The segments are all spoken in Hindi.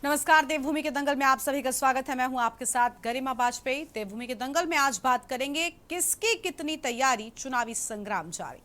नमस्कार। देवभूमि के दंगल में आप सभी का स्वागत है। मैं हूं आपके साथ गरिमा वाजपेयी। देवभूमि के दंगल में आज बात करेंगे किसकी कितनी तैयारी, चुनावी संग्राम जारी।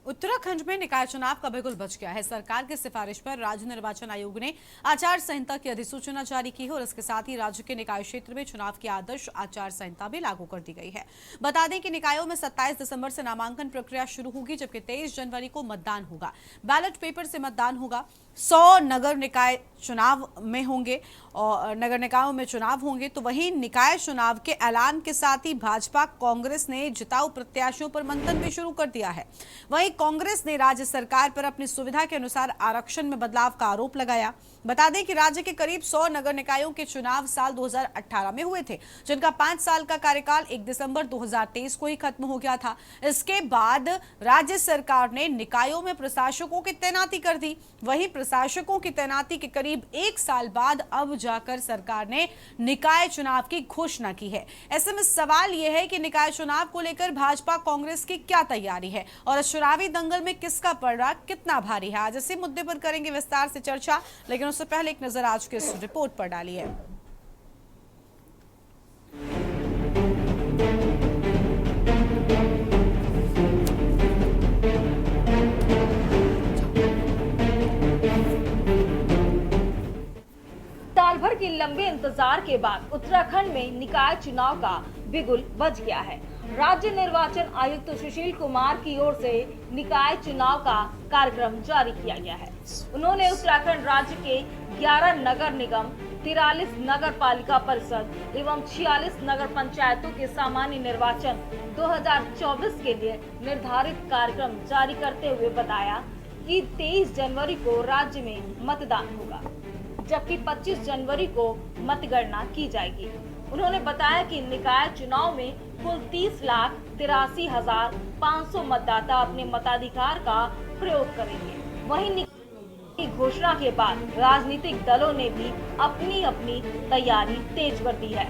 उत्तराखंड में निकाय चुनाव का बिगुल बज गया है। सरकार की सिफारिश पर राज्य निर्वाचन आयोग ने आचार संहिता की अधिसूचना जारी की है और इसके साथ ही राज्य के निकाय क्षेत्र में चुनाव की आदर्श आचार संहिता भी लागू कर दी गई है। बता दें कि निकायों में 27 दिसंबर से नामांकन प्रक्रिया शुरू होगी, जबकि 23 जनवरी को मतदान होगा। बैलेट पेपर से मतदान होगा। 100 नगर निकाय चुनाव में होंगे और नगर निकायों में चुनाव होंगे। तो वहीं निकाय चुनाव के ऐलान के साथ ही भाजपा कांग्रेस ने जिताऊ प्रत्याशियों पर मंथन भी शुरू कर दिया है। वहीं कांग्रेस ने राज्य सरकार पर अपनी सुविधा के अनुसार आरक्षण में बदलाव का आरोप लगाया। बता दें कि राज्य के करीब 100 नगर निकायों के चुनाव साल 2018 में हुए थे, जिनका 5 साल का कार्यकाल 1 दिसंबर 2023 को ही खत्म हो गया था। इसके बाद राज्य सरकार ने निकायों में प्रशासकों की तैनाती कर दी। वहीं प्रशासकों की तैनाती के करीब 1 साल बाद अब जाकर सरकार ने निकाय चुनाव की घोषणा की है। ऐसे में सवाल यह है कि निकाय चुनाव को लेकर भाजपा कांग्रेस की क्या तैयारी है और इस चुनावी दंगल में किसका पलड़ा कितना भारी है। आज इसी मुद्दे पर करेंगे विस्तार से चर्चा, लेकिन उससे पहले एक नजर आज के इस रिपोर्ट पर डालिए। साल भर के लंबे इंतजार के बाद उत्तराखंड में निकाय चुनाव का बिगुल बज गया है। राज्य निर्वाचन आयुक्त सुशील कुमार की ओर से निकाय चुनाव का कार्यक्रम जारी किया गया है। उन्होंने उत्तराखंड राज्य के 11 नगर निगम, 43 नगर पालिका परिषद एवं 46 नगर पंचायतों के सामान्य निर्वाचन 2024 के लिए निर्धारित कार्यक्रम जारी करते हुए बताया कि 23 जनवरी को राज्य में मतदान होगा, जबकि 25 जनवरी को मतगणना की जाएगी। उन्होंने बताया कि निकाय चुनाव में कुल 30,83,500 मतदाता अपने मताधिकार का प्रयोग करेंगे। वहीं की घोषणा के बाद राजनीतिक दलों ने भी अपनी अपनी तैयारी तेज कर दी है।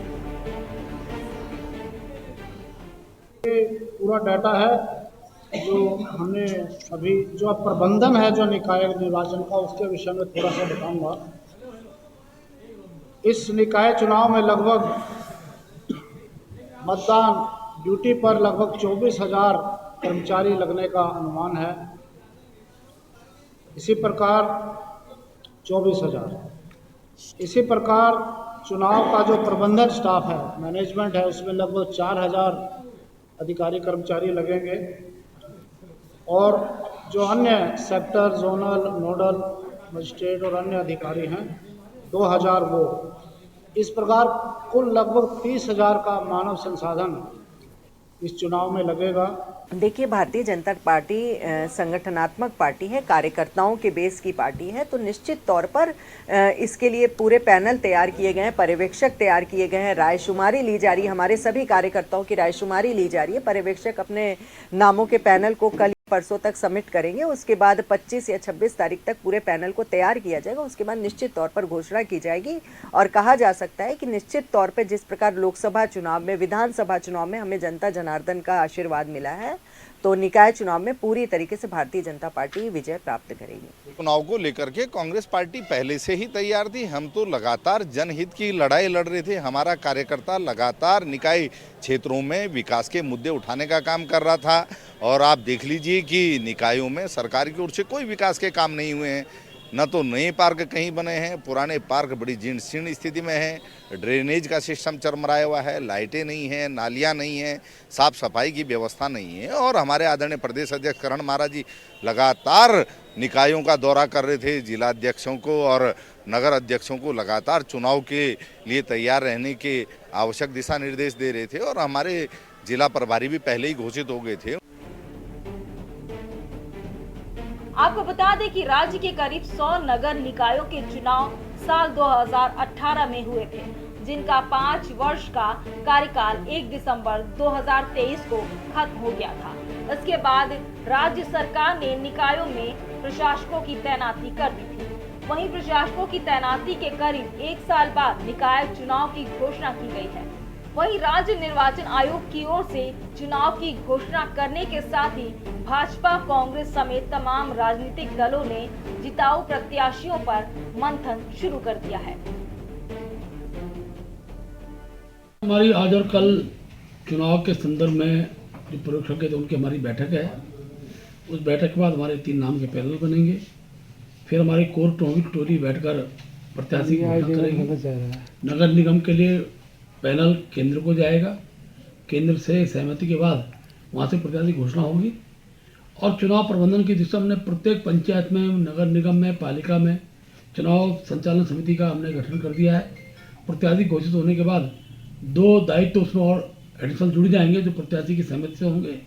पूरा डाटा है जो हमने अभी जो प्रबंधन है जो निकाय निर्वाचन का, उसके विषय में थोड़ा सा बताऊंगा। इस निकाय चुनाव में लगभग मतदान ड्यूटी पर लगभग 24,000 कर्मचारी लगने का अनुमान है। इसी प्रकार 24,000। इसी प्रकार चुनाव का जो प्रबंधन स्टाफ है, मैनेजमेंट है, उसमें लगभग 4,000 अधिकारी कर्मचारी लगेंगे और जो अन्य सेक्टर, जोनल, नोडल, मजिस्ट्रेट और अन्य अधिकारी हैं 2,000 वो। इस प्रकार कुल लगभग 30,000 का मानव संसाधन इस चुनाव में लगेगा। देखिए, भारतीय जनता पार्टी संगठनात्मक पार्टी है, कार्यकर्ताओं के बेस की पार्टी है, तो निश्चित तौर पर इसके लिए पूरे पैनल तैयार किए गए हैं, पर्यवेक्षक तैयार किए गए हैं, रायशुमारी ली जा रही है। हमारे सभी कार्यकर्ताओं की रायशुमारी ली जा रही है। पर्यवेक्षक अपने नामों के पैनल को कल परसों तक सबमिट करेंगे। उसके बाद 25 या 26 तारीख तक पूरे पैनल को तैयार किया जाएगा। उसके बाद निश्चित तौर पर घोषणा की जाएगी और कहा जा सकता है कि निश्चित तौर पर जिस प्रकार लोकसभा चुनाव में, विधानसभा चुनाव में हमें जनता जनार्दन का आशीर्वाद मिला है, तो निकाय चुनाव में पूरी तरीके से भारतीय जनता पार्टी विजय प्राप्त करेगी। चुनाव को लेकर के कांग्रेस पार्टी पहले से ही तैयार थी। हम तो लगातार जनहित की लड़ाई लड़ रहे थे। हमारा कार्यकर्ता लगातार निकाय क्षेत्रों में विकास के मुद्दे उठाने का काम कर रहा था और आप देख लीजिए कि निकायों में सरकार की ओर से कोई विकास के काम नहीं हुए हैं। न तो नए पार्क कहीं बने हैं, पुराने पार्क बड़ी जीर्ण शीर्ण स्थिति में हैं, ड्रेनेज का सिस्टम चरमराया हुआ है, लाइटें नहीं हैं, नालियां नहीं हैं, साफ सफाई की व्यवस्था नहीं है। और हमारे आदरणीय प्रदेश अध्यक्ष करण महाराज जी लगातार निकायों का दौरा कर रहे थे। जिला अध्यक्षों को और नगर अध्यक्षों को लगातार चुनाव के लिए तैयार रहने के आवश्यक दिशा निर्देश दे रहे थे और हमारे जिला प्रभारी भी पहले ही घोषित हो गए थे। आपको बता दें कि राज्य के करीब 100 नगर निकायों के चुनाव साल 2018 में हुए थे, जिनका 5 वर्ष का कार्यकाल 1 दिसंबर 2023 को खत्म हो गया था। इसके बाद राज्य सरकार ने निकायों में प्रशासकों की तैनाती कर दी थी। वहीं प्रशासकों की तैनाती के करीब 1 साल बाद निकाय चुनाव की घोषणा की गई है। वहीं राज्य निर्वाचन आयोग की ओर से चुनाव की घोषणा करने के साथ ही भाजपा, कांग्रेस समेत तमाम राजनीतिक दलों ने जिताऊ प्रत्याशियों पर मंथन शुरू कर दिया है। हमारी आज और कल चुनाव के संदर्भ में जो पर्यवेक्षक है तो उनकी हमारी बैठक है। उस बैठक के बाद हमारे 3 नाम के पैनल बनेंगे। फिर हमारी कोर टोली बैठकर प्रत्याशी की घोषणा करेगी। नगर निगम के लिए पैनल केंद्र को जाएगा। केंद्र से सहमति के बाद वहाँ से प्रत्याशी घोषणा होगी और चुनाव प्रबंधन की दिशा में प्रत्येक पंचायत में, नगर निगम में, पालिका में चुनाव संचालन समिति का हमने गठन कर दिया है। प्रत्याशी घोषित होने के बाद 2 दायित्व उसमें और एडिशनल जुड़ जाएंगे जो प्रत्याशी की सहमति से होंगे।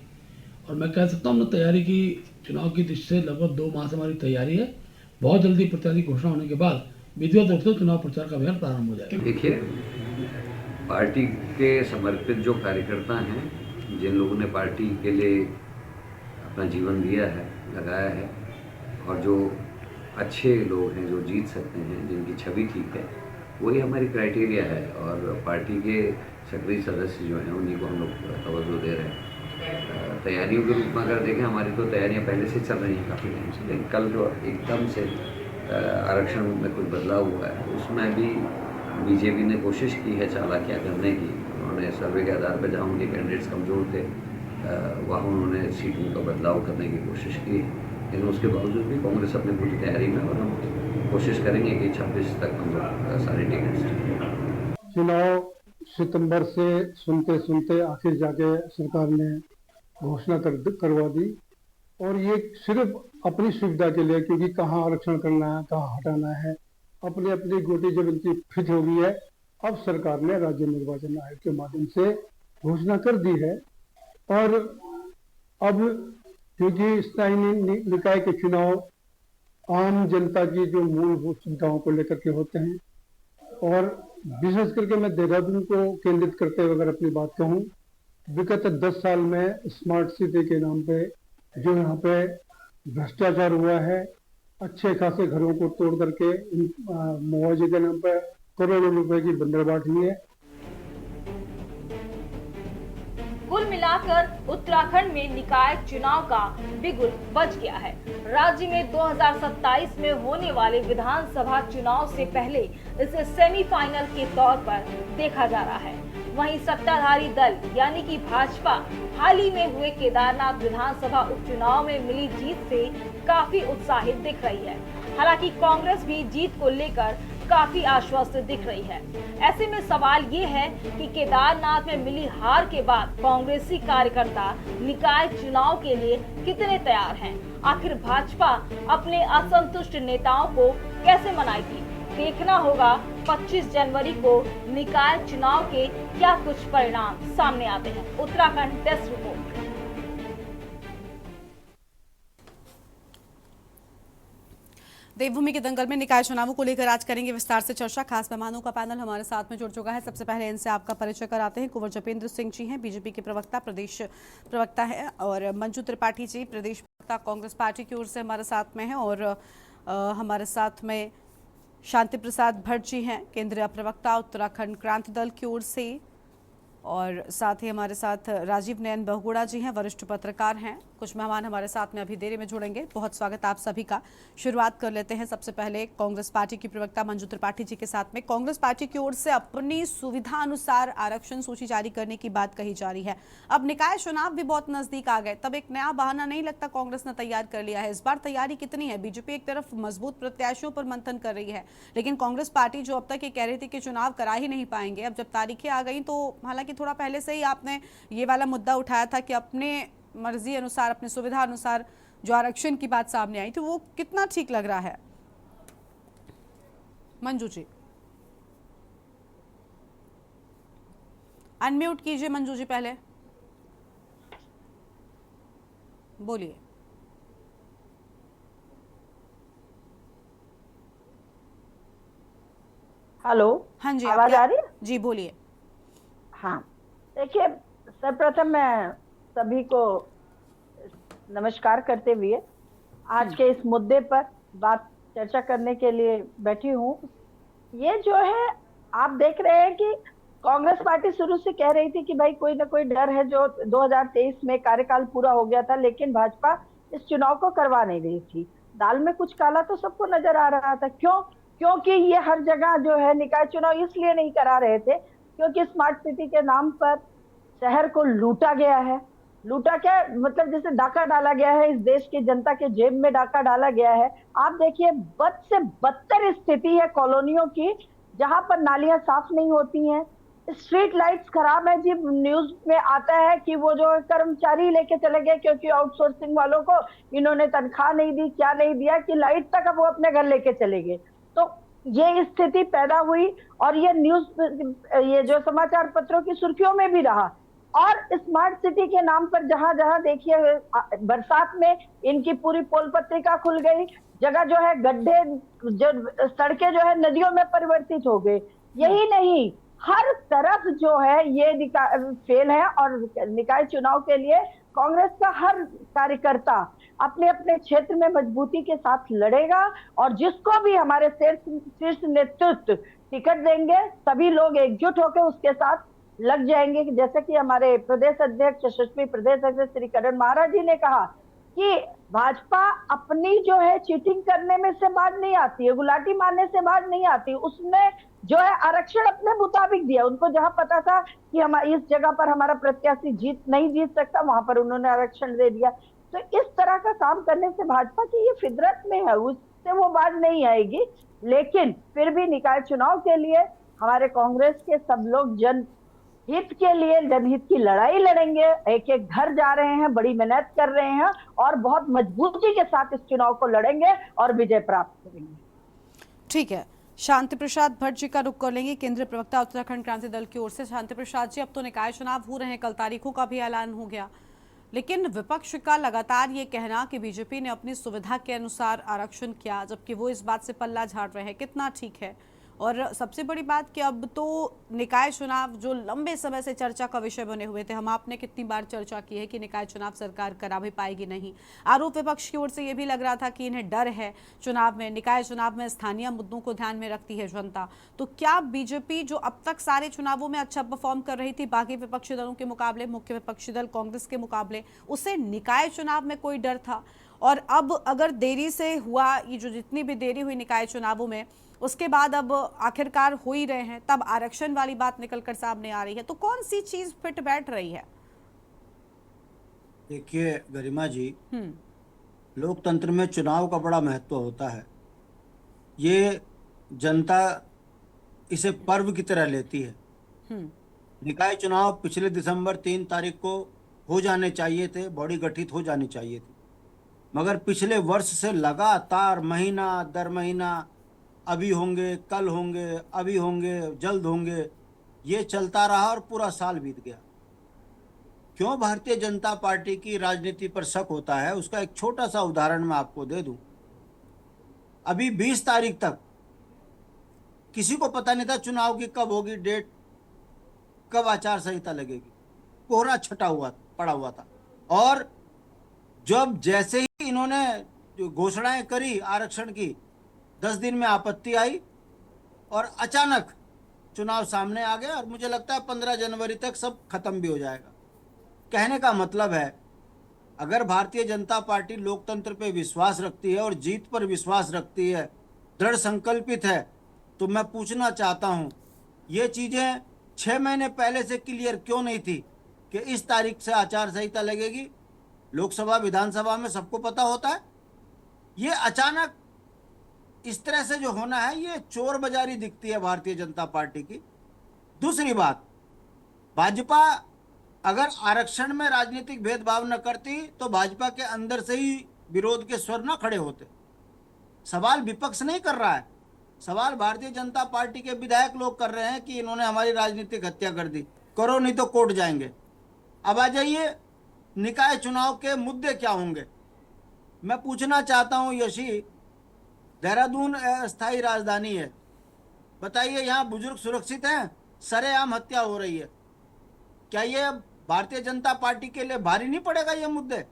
और मैं कह सकता हूँ हमने तैयारी की, चुनाव की दृष्टि से लगभग 2 माह से हमारी तैयारी है। बहुत जल्दी प्रत्याशी घोषणा होने के बाद विधिवत रूप से चुनाव प्रचार का अभियान प्रारंभ हो जाएगा। देखिए, पार्टी के समर्पित जो कार्यकर्ता हैं, जिन लोगों ने पार्टी के लिए अपना जीवन दिया है, लगाया है, और जो अच्छे लोग हैं, जो जीत सकते हैं, जिनकी छवि ठीक है, वही हमारी क्राइटेरिया है। और पार्टी के सक्रिय सदस्य जो हैं उन्हीं को हम लोग तवज्जो दे रहे हैं। तैयारियों के रूप में अगर देखें, हमारी तो तैयारियां पहले से चल रही हैं काफ़ी टाइम से, लेकिन कल जो एकदम से आरक्षण में कुछ बदलाव हुआ है उसमें भी बीजेपी ने कोशिश की है चालाकियाँ करने की। उन्होंने सर्वे के आधार पर जहाँ उनके कैंडिडेट्स कमज़ोर थे वहाँ उन्होंने सीटों का बदलाव करने की कोशिश की है। लेकिन उसके बावजूद भी कांग्रेस अपनी पूरी तैयारी में, और हम कोशिश करेंगे कि 26 तक हम लोग सारे टिकट्स। चुनाव सितंबर से सुनते सुनते आखिर जाके सरकार ने घोषणा करवा दी, और ये सिर्फ अपनी सुविधा के लिए, क्योंकि कहाँ आरक्षण करना है, कहाँ हटाना है, अपनी अपनी गोटी जब इनकी फिट हो गई है। अब सरकार ने राज्य निर्वाचन आयोग के माध्यम से घोषणा कर दी है। और अब क्योंकि स्थायी निकाय के चुनाव आम जनता की जो मूलभूत सुविधाओं को लेकर के होते हैं, और विशेष करके मैं देहरादून को केंद्रित करते हुए अगर अपनी बात कहूँ, विगत 10 साल में स्मार्ट सिटी के नाम पे जो यहाँ पे भ्रष्टाचार हुआ है, अच्छे खासे घरों को तोड़ करके मुआवजे के नाम पर करोड़ों रुपए की बंदरबाट हुई है। कुल मिलाकर उत्तराखंड में निकाय चुनाव का बिगुल बज गया है। राज्य में 2027 में होने वाले विधानसभा चुनाव से पहले इसे सेमीफाइनल के तौर पर देखा जा रहा है। वहीं सत्ताधारी दल यानी कि भाजपा हाल ही में हुए केदारनाथ विधानसभा उपचुनाव में मिली जीत से काफी उत्साहित दिख रही है। हालांकि कांग्रेस भी जीत को लेकर काफी आश्वस्त दिख रही है। ऐसे में सवाल ये है कि केदारनाथ में मिली हार के बाद कांग्रेसी कार्यकर्ता निकाय चुनाव के लिए कितने तैयार हैं? आखिर भाजपा अपने असंतुष्ट नेताओं को कैसे मनाएगी? देखना होगा 25 जनवरी को निकाय चुनाव के क्या कुछ परिणाम सामने आते हैं। Uttarakhand desk report. देवभूमि के दंगल में निकाय चुनावों को लेकर आज करेंगे विस्तार से चर्चा। खास मेहमानों का पैनल हमारे साथ में जुड़ चुका है। सबसे पहले इनसे आपका परिचय कराते हैं। कुंवर जपेंद्र सिंह जी हैं, बीजेपी के प्रवक्ता, प्रदेश प्रवक्ता है, और मंजू त्रिपाठी जी, प्रदेश प्रवक्ता कांग्रेस पार्टी की ओर से हमारे साथ में हैं, और हमारे साथ में शांति प्रसाद भट्ट जी हैं, केंद्रीय प्रवक्ता उत्तराखंड क्रांति दल की ओर से, और साथ ही हमारे साथ राजीव नयन बहुगुणा जी हैं, वरिष्ठ पत्रकार हैं। कुछ मेहमान हमारे साथ में अभी देरी में जुड़ेंगे। बहुत स्वागत आप सभी का। शुरुआत कर लेते हैं सबसे पहले कांग्रेस पार्टी की प्रवक्ता मंजू त्रिपाठी जी के साथ में। कांग्रेस पार्टी की ओर से अपनी सुविधा अनुसार आरक्षण सूची जारी करने की बात कही जा रही है। अब निकाय चुनाव भी बहुत नजदीक आ गए, तब एक नया बहाना नहीं लगता कांग्रेस ने तैयार कर लिया है? इस बार तैयारी कितनी है? बीजेपी एक तरफ मजबूत प्रत्याशियों पर मंथन कर रही है, लेकिन कांग्रेस पार्टी जो अब तक ये कह रही थी कि चुनाव करा ही नहीं पाएंगे, अब जब तारीखें आ गई तो, हालांकि थोड़ा पहले से ही आपने ये वाला मुद्दा उठाया था कि अपने मर्जी अनुसार, अपनी सुविधा अनुसार जो आरक्षण की बात सामने आई थी, वो कितना ठीक लग रहा है? मंजू जी अनम्यूट कीजिए। मंजू जी पहले बोलिए। हेलो, हाँ जी, आवाज आ रही है? जी बोलिए। हाँ, देखिए, सर्वप्रथम मैं सभी को नमस्कार करते हुए आज के इस मुद्दे पर बात चर्चा करने के लिए बैठी हूँ। ये जो है, आप देख रहे हैं कि कांग्रेस पार्टी शुरू से कह रही थी कि भाई कोई ना कोई डर है, जो 2023 में कार्यकाल पूरा हो गया था, लेकिन भाजपा इस चुनाव को करवा नहीं रही थी। दाल में कुछ काला तो सबको नजर आ रहा था। क्यों? क्योंकि ये हर जगह जो है निकाय चुनाव इसलिए नहीं करा रहे थे क्योंकि स्मार्ट सिटी के नाम पर शहर को लूटा गया है। लूटा क्या मतलब, जैसे डाका डाला गया है, इस देश की जनता के जेब में डाका डाला गया है। आप देखिए, बद से बदतर स्थिति है कॉलोनियों की, जहां पर नालियां साफ नहीं होती हैं, स्ट्रीट लाइट्स खराब है जी। न्यूज में आता है कि वो जो कर्मचारी लेके चले गए क्योंकि आउटसोर्सिंग वालों को इन्होंने तनख्वाह नहीं दी, क्या नहीं दिया कि लाइट तक अब वो अपने घर लेके चले गए। तो ये स्थिति पैदा हुई और ये ये जो समाचार पत्रों की सुर्खियों में भी रहा। और स्मार्ट सिटी के नाम पर जहां जहां देखिए, बरसात में इनकी पूरी पोल पत्रिका खुल गई, जगह जो है गड्ढे, जो सड़कें जो है नदियों में परिवर्तित हो गई। यही नहीं, हर तरफ जो है ये फेल है। और निकाय चुनाव के लिए कांग्रेस का हर कार्यकर्ता अपने अपने क्षेत्र में मजबूती के साथ लड़ेगा और जिसको भी हमारे शीर्ष नेतृत्व टिकट देंगे, सभी लोग एकजुट होकर उसके साथ लग जाएंगे। जैसे कि हमारे प्रदेश अध्यक्ष, यशस्वी प्रदेश अध्यक्ष श्री करण महाराज जी ने कहा कि भाजपा अपनी जो है चीटिंग करने में से बाज नहीं आती है, गुलाटी मारने से बाज नहीं आती। उसने जो है आरक्षण अपने मुताबिक दिया। उनको जहां पता था कि हम इस जगह पर हमारा प्रत्याशी नहीं जीत सकता, वहां पर उन्होंने आरक्षण दे दिया। तो इस तरह का काम करने से भाजपा की ये फितरत में है, उससे वो बाज नहीं आएगी। लेकिन फिर भी निकाय चुनाव के लिए हमारे कांग्रेस के सब लोग जनहित के लिए, जनहित की लड़ाई लड़ेंगे। एक एक घर जा रहे हैं, बड़ी मेहनत कर रहे हैं और बहुत मजबूती के साथ इस चुनाव को लड़ेंगे और विजय प्राप्त करेंगे। ठीक है, शांति प्रसाद भट्ट जी का रुख कर लेंगे, केंद्रीय प्रवक्ता उत्तराखंड क्रांति दल की ओर से। शांति प्रसाद जी, अब तो निकाय चुनाव हो रहे हैं, कल तारीखों का भी ऐलान हो गया, लेकिन विपक्ष का लगातार ये कहना कि बीजेपी ने अपनी सुविधा के अनुसार आरक्षण किया, जबकि वो इस बात से पल्ला झाड़ रहे हैं, कितना ठीक है? और सबसे बड़ी बात कि अब तो निकाय चुनाव जो लंबे समय से चर्चा का विषय बने हुए थे, हम आपने कितनी बार चर्चा की है कि निकाय चुनाव सरकार करा भी पाएगी नहीं। आरोप विपक्ष की ओर से ये भी लग रहा था कि इन्हें डर है चुनाव में, निकाय चुनाव में स्थानीय मुद्दों को ध्यान में रखती है जनता। तो क्या बीजेपी जो अब तक सारे चुनावों में अच्छा परफॉर्म कर रही थी बाकी विपक्षी दलों के मुकाबले, मुख्य विपक्षी दल कांग्रेस के मुकाबले, उसे निकाय चुनाव में कोई डर था? और अब अगर देरी से हुआ, ये जो जितनी भी देरी हुई निकाय चुनावों में, उसके बाद अब आखिरकार हो ही रहे हैं, तब आरक्षण वाली बात निकलकर सामने आ रही है, तो कौन सी चीज फिट बैठ रही है? देखिए गरिमा जी, लोकतंत्र में चुनाव का बड़ा महत्व होता है। ये जनता इसे पर्व की तरह लेती है। निकाय चुनाव पिछले दिसंबर 3 तारीख को हो जाने चाहिए थे, बॉडी गठित हो जानी चाहिए थी, मगर पिछले वर्ष से लगातार महीना दर महीना अभी होंगे, कल होंगे, अभी होंगे, जल्द होंगे, ये चलता रहा और पूरा साल बीत गया। क्यों भारतीय जनता पार्टी की राजनीति पर शक होता है, उसका एक छोटा सा उदाहरण मैं आपको दे दूं। अभी 20 तारीख तक किसी को पता नहीं था चुनाव की कब होगी डेट, कब आचार संहिता लगेगी। कोहरा छटा हुआ पड़ा हुआ था। और जब जैसे ही इन्होंने जो घोषणाएं करी आरक्षण की, 10 दिन में आपत्ति आई और अचानक चुनाव सामने आ गया और मुझे लगता है 15 जनवरी तक सब खत्म भी हो जाएगा। कहने का मतलब है, अगर भारतीय जनता पार्टी लोकतंत्र पे विश्वास रखती है और जीत पर विश्वास रखती है, दृढ़ संकल्पित है, तो मैं पूछना चाहता हूं, ये चीजें 6 महीने पहले से क्लियर क्यों नहीं थी कि इस तारीख से आचार संहिता लगेगी? लोकसभा विधानसभा में सबको पता होता है। ये अचानक इस तरह से जो होना है, ये चोर बाजारी दिखती है भारतीय जनता पार्टी की। दूसरी बात, भाजपा अगर आरक्षण में राजनीतिक भेदभाव न करती तो भाजपा के अंदर से ही विरोध के स्वर न खड़े होते। सवाल विपक्ष नहीं कर रहा है, सवाल भारतीय जनता पार्टी के विधायक लोग कर रहे हैं कि इन्होंने हमारी राजनीतिक हत्या कर दी, करो नहीं तो कोर्ट जाएंगे। अब आ जाइए, निकाय चुनाव के मुद्दे क्या होंगे? मैं पूछना चाहता हूं यशी, देहरादून अस्थायी राजधानी है, बताइए यहाँ बुजुर्ग सुरक्षित हैं? सरेआम हत्या हो रही है। क्या ये भारतीय जनता पार्टी के लिए भारी नहीं पड़ेगा ये मुद्दे?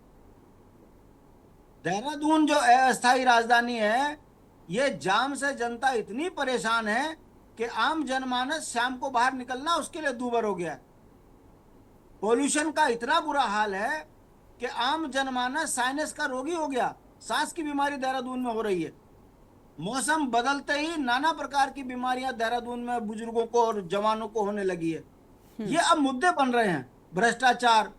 देहरादून जो अस्थायी राजधानी है, ये जाम से जनता इतनी परेशान है कि आम जनमानस शाम को बाहर निकलना उसके लिए दूभर हो गया है। पोल्यूशन का इतना बुरा हाल है कि आम जनमानस साइनस का रोगी हो गया, सांस की बीमारी देहरादून में हो रही है। मौसम बदलते ही नाना प्रकार की बीमारियां देहरादून में बुजुर्गों को और जवानों को होने लगी है। ये अब मुद्दे बन रहे हैं। भ्रष्टाचार,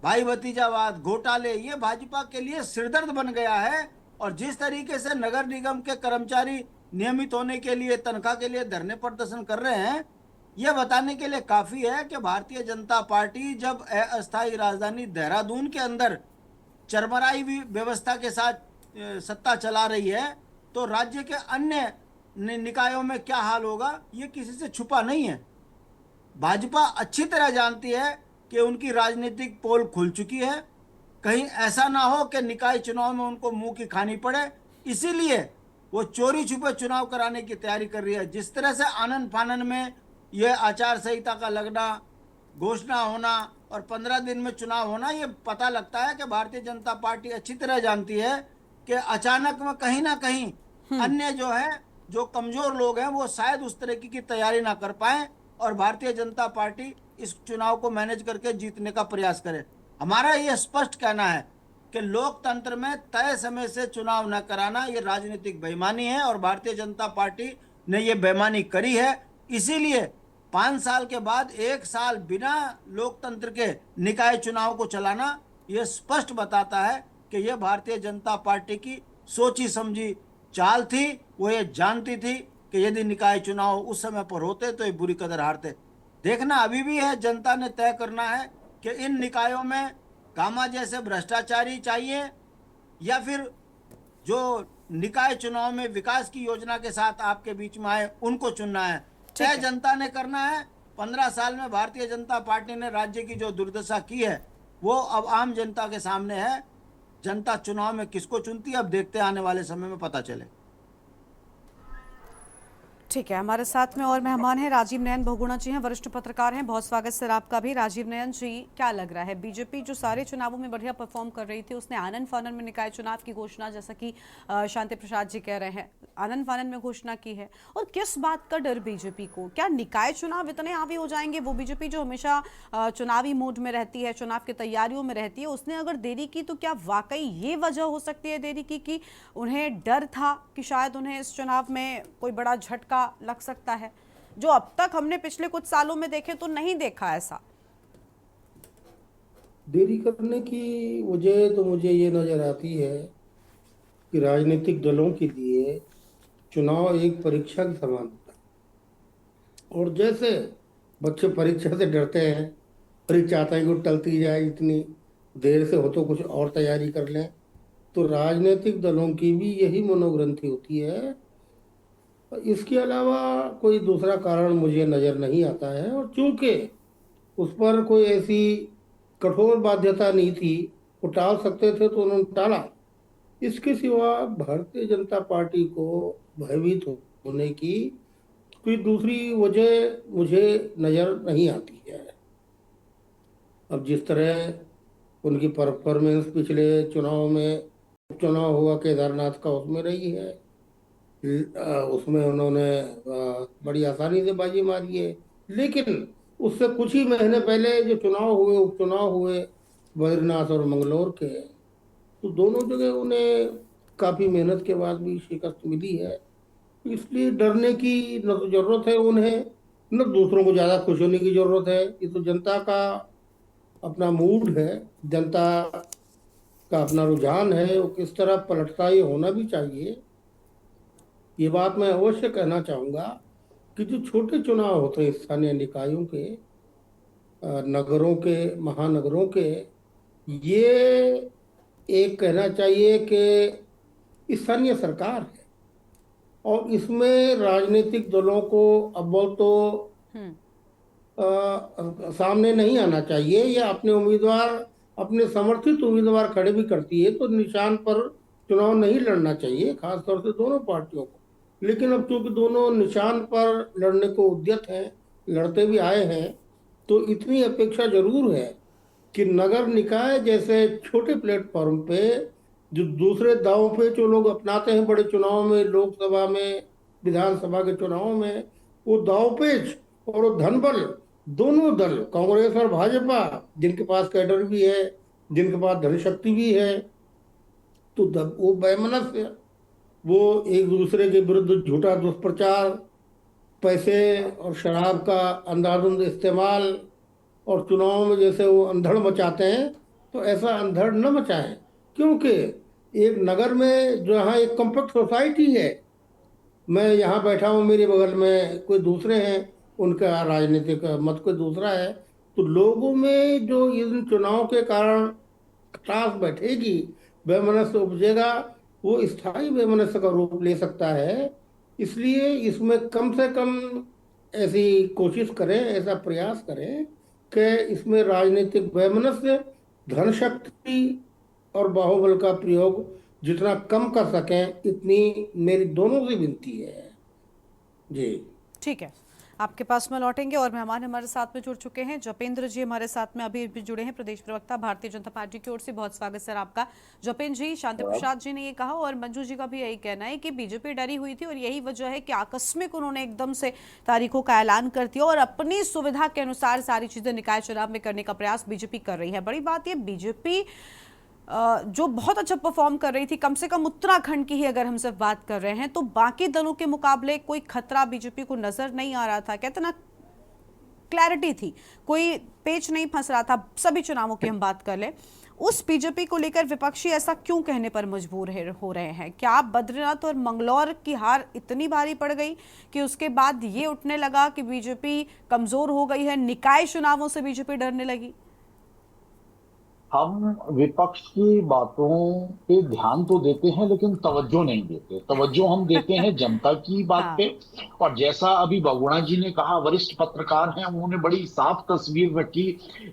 भाई भतीजावाद, घोटाले, ये भाजपा के लिए सिरदर्द बन गया है। और जिस तरीके से नगर निगम के कर्मचारी नियमित होने के लिए, तनख्वाह के लिए धरने प्रदर्शन कर रहे हैं, यह बताने के लिए काफी है कि भारतीय जनता पार्टी जब अस्थायी राजधानी देहरादून के अंदर चरमराई व्यवस्था के साथ सत्ता चला रही है, तो राज्य के अन्य निकायों में क्या हाल होगा, ये किसी से छुपा नहीं है। भाजपा अच्छी तरह जानती है कि उनकी राजनीतिक पोल खुल चुकी है। कहीं ऐसा ना हो कि निकाय चुनाव में उनको मुंह की खानी पड़े, इसीलिए वो चोरी छुपे चुनाव कराने की तैयारी कर रही है। जिस तरह से आनन फानन में यह आचार संहिता का लगना, घोषणा होना और 15 दिन में चुनाव होना, ये पता लगता है कि भारतीय जनता पार्टी अच्छी तरह जानती है कि अचानक में कहीं ना कहीं अन्य जो कमजोर लोग हैं वो शायद उस तरह की तैयारी ना कर पाए और भारतीय जनता पार्टी इस चुनाव को मैनेज करके जीतने का प्रयास करे। हमारा ये स्पष्ट कहना है कि लोकतंत्र में तय समय से चुनाव न कराना ये राजनीतिक बेईमानी है और भारतीय जनता पार्टी ने ये बेईमानी करी है। इसीलिए 5 साल के बाद 1 साल बिना लोकतंत्र के निकाय चुनाव को चलाना ये स्पष्ट बताता है कि यह भारतीय जनता पार्टी की सोची समझी चाल थी। वो ये जानती थी कि यदि निकाय चुनाव उस समय पर होते तो ये बुरी कदर हारते। देखना अभी भी है, जनता ने तय करना है कि इन निकायों में कामा जैसे भ्रष्टाचारी चाहिए या फिर जो निकाय चुनाव में विकास की योजना के साथ आपके बीच में आए उनको चुनना है। तय जनता ने करना है। 15 साल में भारतीय जनता पार्टी ने राज्य की जो दुर्दशा की है वो अब आम जनता के सामने है। जनता चुनाव में किसको चुनती है, अब देखते हैं आने वाले समय में पता चले। ठीक है, हमारे साथ में और मेहमान हैं राजीव नयन बहुगुणा जी हैं, वरिष्ठ पत्रकार हैं। बहुत स्वागत सर आपका भी। राजीव नयन जी, क्या लग रहा है, बीजेपी जो सारे चुनावों में बढ़िया परफॉर्म कर रही थी, उसने आनन फानन में निकाय चुनाव की घोषणा, जैसा कि शांति प्रसाद जी कह रहे हैं, आनन फानन में घोषणा की है। और किस बात का डर बीजेपी को? क्या निकाय चुनाव इतने हावी हो जाएंगे? वो बीजेपी जो हमेशा चुनावी मूड में रहती है, चुनाव की तैयारियों में रहती है, उसने अगर देरी की तो क्या वाकई ये वजह हो सकती है देरी की कि उन्हें डर था कि शायद उन्हें इस चुनाव में कोई बड़ा झटका लग सकता है, जो अब तक हमने पिछले कुछ सालों में देखे तो नहीं देखा ऐसा? देरी करने की वजह तो मुझे ये नजर आती है कि राजनीतिक दलों के लिए चुनाव एक परीक्षा के समान होता है। और जैसे बच्चे परीक्षा से डरते हैं, परीक्षा चाहते हैं कि टलती जाए, इतनी देर से हो तो कुछ और तैयारी कर लें, तो राजनीतिक दलों की भी यही मनोग्रंथि होती है। इसके अलावा कोई दूसरा कारण मुझे नज़र नहीं आता है। और चूंकि उस पर कोई ऐसी कठोर बाध्यता नहीं थी, वो टाल सकते थे तो उन्होंने टाला। इसके सिवा भारतीय जनता पार्टी को भयभीत होने की कोई दूसरी वजह मुझे नज़र नहीं आती है। अब जिस तरह उनकी परफॉर्मेंस पिछले चुनाव में, उपचुनाव हुआ केदारनाथ का, उसमें रही है, उसमें उन्होंने बड़ी आसानी से बाजी मारी है। लेकिन उससे कुछ ही महीने पहले जो चुनाव हुए, उपचुनाव हुए बद्रीनाथ और मंगलौर के, तो दोनों जगह उन्हें काफ़ी मेहनत के बाद भी शिकस्त मिली है। इसलिए डरने की न तो ज़रूरत है उन्हें, न दूसरों को ज़्यादा खुश होने की ज़रूरत है। ये तो जनता का अपना मूड है, जनता का अपना रुझान है, वो किस तरह पलटता है ये होना भी चाहिए। ये बात मैं अवश्य कहना चाहूँगा कि जो छोटे चुनाव होते हैं स्थानीय निकायों के, नगरों के, महानगरों के, ये एक कहना चाहिए कि स्थानीय सरकार है और इसमें राजनीतिक दलों को अब तो सामने नहीं आना चाहिए, या अपने उम्मीदवार, अपने समर्थित उम्मीदवार खड़े भी करती है तो निशान पर चुनाव नहीं लड़ना चाहिए, खासतौर से दोनों पार्टियों को। लेकिन अब चूंकि दोनों निशान पर लड़ने को उद्यत हैं, लड़ते भी आए हैं, तो इतनी अपेक्षा जरूर है कि नगर निकाय जैसे छोटे प्लेटफॉर्म पे जो दूसरे दांव पे जो लोग अपनाते हैं बड़े चुनाव में, लोकसभा में, विधानसभा के चुनाव में, वो दांवपेच और वो धनबल, दोनों दल कांग्रेस और भाजपा, जिनके पास कैडर भी है, जिनके पास धनशक्ति भी है, तो वो वैमनस्य, वो एक दूसरे के विरुद्ध झूठा दुष्प्रचार, पैसे और शराब का अंधाधुंध इस्तेमाल, और चुनाव में जैसे वो अंधड़ मचाते हैं, तो ऐसा अंधड़ न मचाएं। क्योंकि एक नगर में जहाँ एक कॉम्पैक्ट सोसाइटी है, मैं यहाँ बैठा हूँ, मेरे बगल में कोई दूसरे हैं, उनका राजनीतिक मत कोई दूसरा है, तो लोगों में जो इन चुनाव के कारण खटास बैठेगी, वैमनस्य उपजेगा, वो स्थायी वैमनस्य का रूप ले सकता है। इसलिए इसमें कम से कम ऐसी कोशिश करें, ऐसा प्रयास करें कि इसमें राजनीतिक वैमनस्य, धनशक्ति और बाहुबल का प्रयोग जितना कम कर सकें, इतनी मेरी दोनों से विनती है जी। ठीक है, आपके पास में लौटेंगे। और मेहमान हमारे साथ में जुड़ चुके हैं, जपेंद्र जी हमारे साथ में अभी भी जुड़े हैं, प्रदेश प्रवक्ता भारतीय जनता पार्टी की ओर से। बहुत स्वागत सर आपका। जपेंद्र जी, शांति प्रसाद जी ने ये कहा और मंजू जी का भी यही कहना है कि बीजेपी डरी हुई थी और यही वजह है कि आकस्मिक उन्होंने एकदम से तारीखों का ऐलान कर दिया और अपनी सुविधा के अनुसार सारी चीजें निकाय चुनाव में करने का प्रयास बीजेपी कर रही है। बड़ी बात यह, बीजेपी जो बहुत अच्छा परफॉर्म कर रही थी, कम से कम उत्तराखंड की ही अगर हम सिर्फ बात कर रहे हैं, तो बाकी दलों के मुकाबले कोई खतरा बीजेपी को नजर नहीं आ रहा था। कहते ना, क्लैरिटी थी, कोई पेच नहीं फंस रहा था। सभी चुनावों की हम बात कर लें, उस बीजेपी को लेकर विपक्षी ऐसा क्यों कहने पर मजबूर हो रहे हैं? क्या बद्रीनाथ और मंगलौर की हार इतनी भारी पड़ गई कि उसके बाद ये उठने लगा कि बीजेपी कमजोर हो गई है, निकाय चुनावों से बीजेपी डरने लगी? हम विपक्ष की बातों पे ध्यान तो देते हैं लेकिन तवज्जो नहीं देते। तवज्जो हम देते हैं जनता की बात पे। और जैसा अभी बहुगुणा जी ने कहा, वरिष्ठ पत्रकार हैं, उन्होंने बड़ी साफ तस्वीर रखी,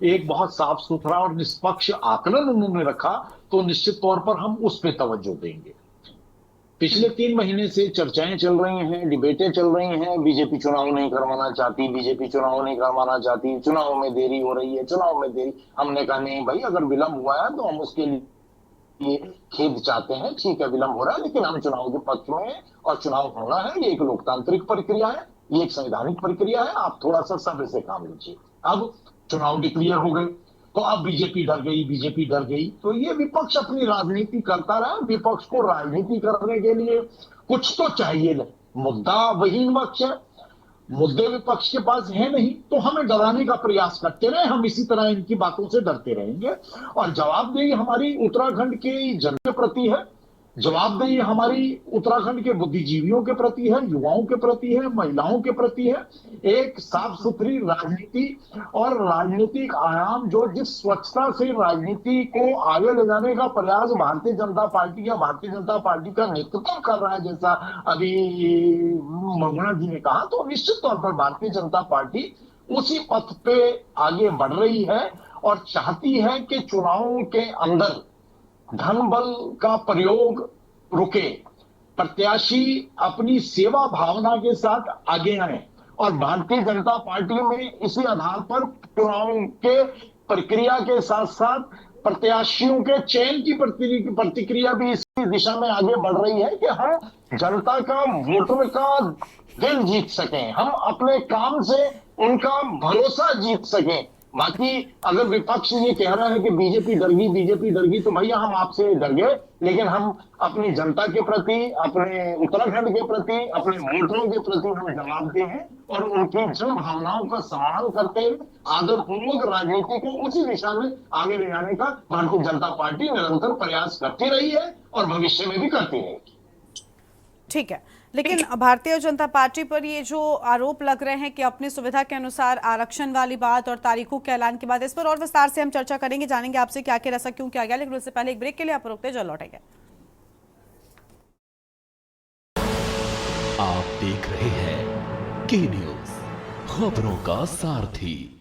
एक बहुत साफ सुथरा और निष्पक्ष आकलन उन्होंने रखा, तो निश्चित तौर पर हम उस पे तवज्जो देंगे। पिछले 3 महीने से चर्चाएं चल रही हैं, डिबेटें चल रही हैं, बीजेपी चुनाव नहीं करवाना चाहती, बीजेपी चुनाव नहीं करवाना चाहती, चुनाव में देरी हो रही है, चुनाव में देरी। हमने कहा नहीं भाई, अगर विलंब हुआ है तो हम उसके लिए खेद चाहते हैं, ठीक है विलंब हो रहा है, लेकिन हम चुनाव के पक्ष में हैं और चुनाव होना है। ये एक लोकतांत्रिक प्रक्रिया है, ये एक संवैधानिक प्रक्रिया है, आप थोड़ा सा सब्र से काम लीजिए। अब चुनाव डिक्लेयर हो गए तो अब बीजेपी डर गई, बीजेपी डर गई, तो ये विपक्ष अपनी राजनीति करता रहा। विपक्ष को राजनीति करने के लिए कुछ तो चाहिए, मुद्दा वही विपक्ष है, मुद्दे विपक्ष के पास है नहीं, तो हमें डराने का प्रयास करते रहे, हम इसी तरह इनकी बातों से डरते रहेंगे। और जवाबदेही हमारी उत्तराखंड के जन के प्रति है, जवाबदेही हमारी उत्तराखंड के बुद्धिजीवियों के प्रति है, युवाओं के प्रति है, महिलाओं के प्रति है। एक साफ सुथरी राजनीति और राजनीतिक आयाम, जो जिस स्वच्छता से राजनीति को आगे ले जाने का प्रयास भारतीय जनता पार्टी या भारतीय जनता पार्टी का नेतृत्व कर रहा है, जैसा अभी बहुगुणा जी ने कहा, तो निश्चित तौर पर भारतीय जनता पार्टी उसी पथ पे आगे बढ़ रही है और चाहती है कि चुनावों के अंदर धन बल का प्रयोग रुके, प्रत्याशी अपनी सेवा भावना के साथ आगे आए। और भारतीय जनता पार्टी में इसी आधार पर चुनाव के प्रक्रिया के साथ साथ प्रत्याशियों के चयन की प्रतिक्रिया भी इसी दिशा में आगे बढ़ रही है कि हम जनता का, वोटर का दिल जीत सकें, हम अपने काम से उनका भरोसा जीत सकें। बाकी अगर विपक्ष ये कह रहा है कि बीजेपी डर गई, तो भैया हम आपसे डर गए, लेकिन हम अपनी जनता के प्रति, अपने उत्तराखंड के प्रति, अपने वोटरों के प्रति हम जवाबदेह हैं और उनकी जन भावनाओं का सम्मान करते हुए आदरपूर्वक राजनीति को उसी दिशा में आगे ले जाने का भारतीय जनता पार्टी निरंतर प्रयास करती रही है और भविष्य में भी करती रहेगी। ठीक है, लेकिन भारतीय जनता पार्टी पर ये जो आरोप लग रहे हैं कि अपनी सुविधा के अनुसार आरक्षण वाली बात और तारीखों के ऐलान के बाद, इस पर और विस्तार से हम चर्चा करेंगे, जानेंगे आपसे कि आखिर ऐसा क्यों किया गया। लेकिन उससे पहले एक ब्रेक के लिए आप रुकते जल्द लौटेंगे। आप देख रहे हैं के न्यूज, खबरों का सारथी।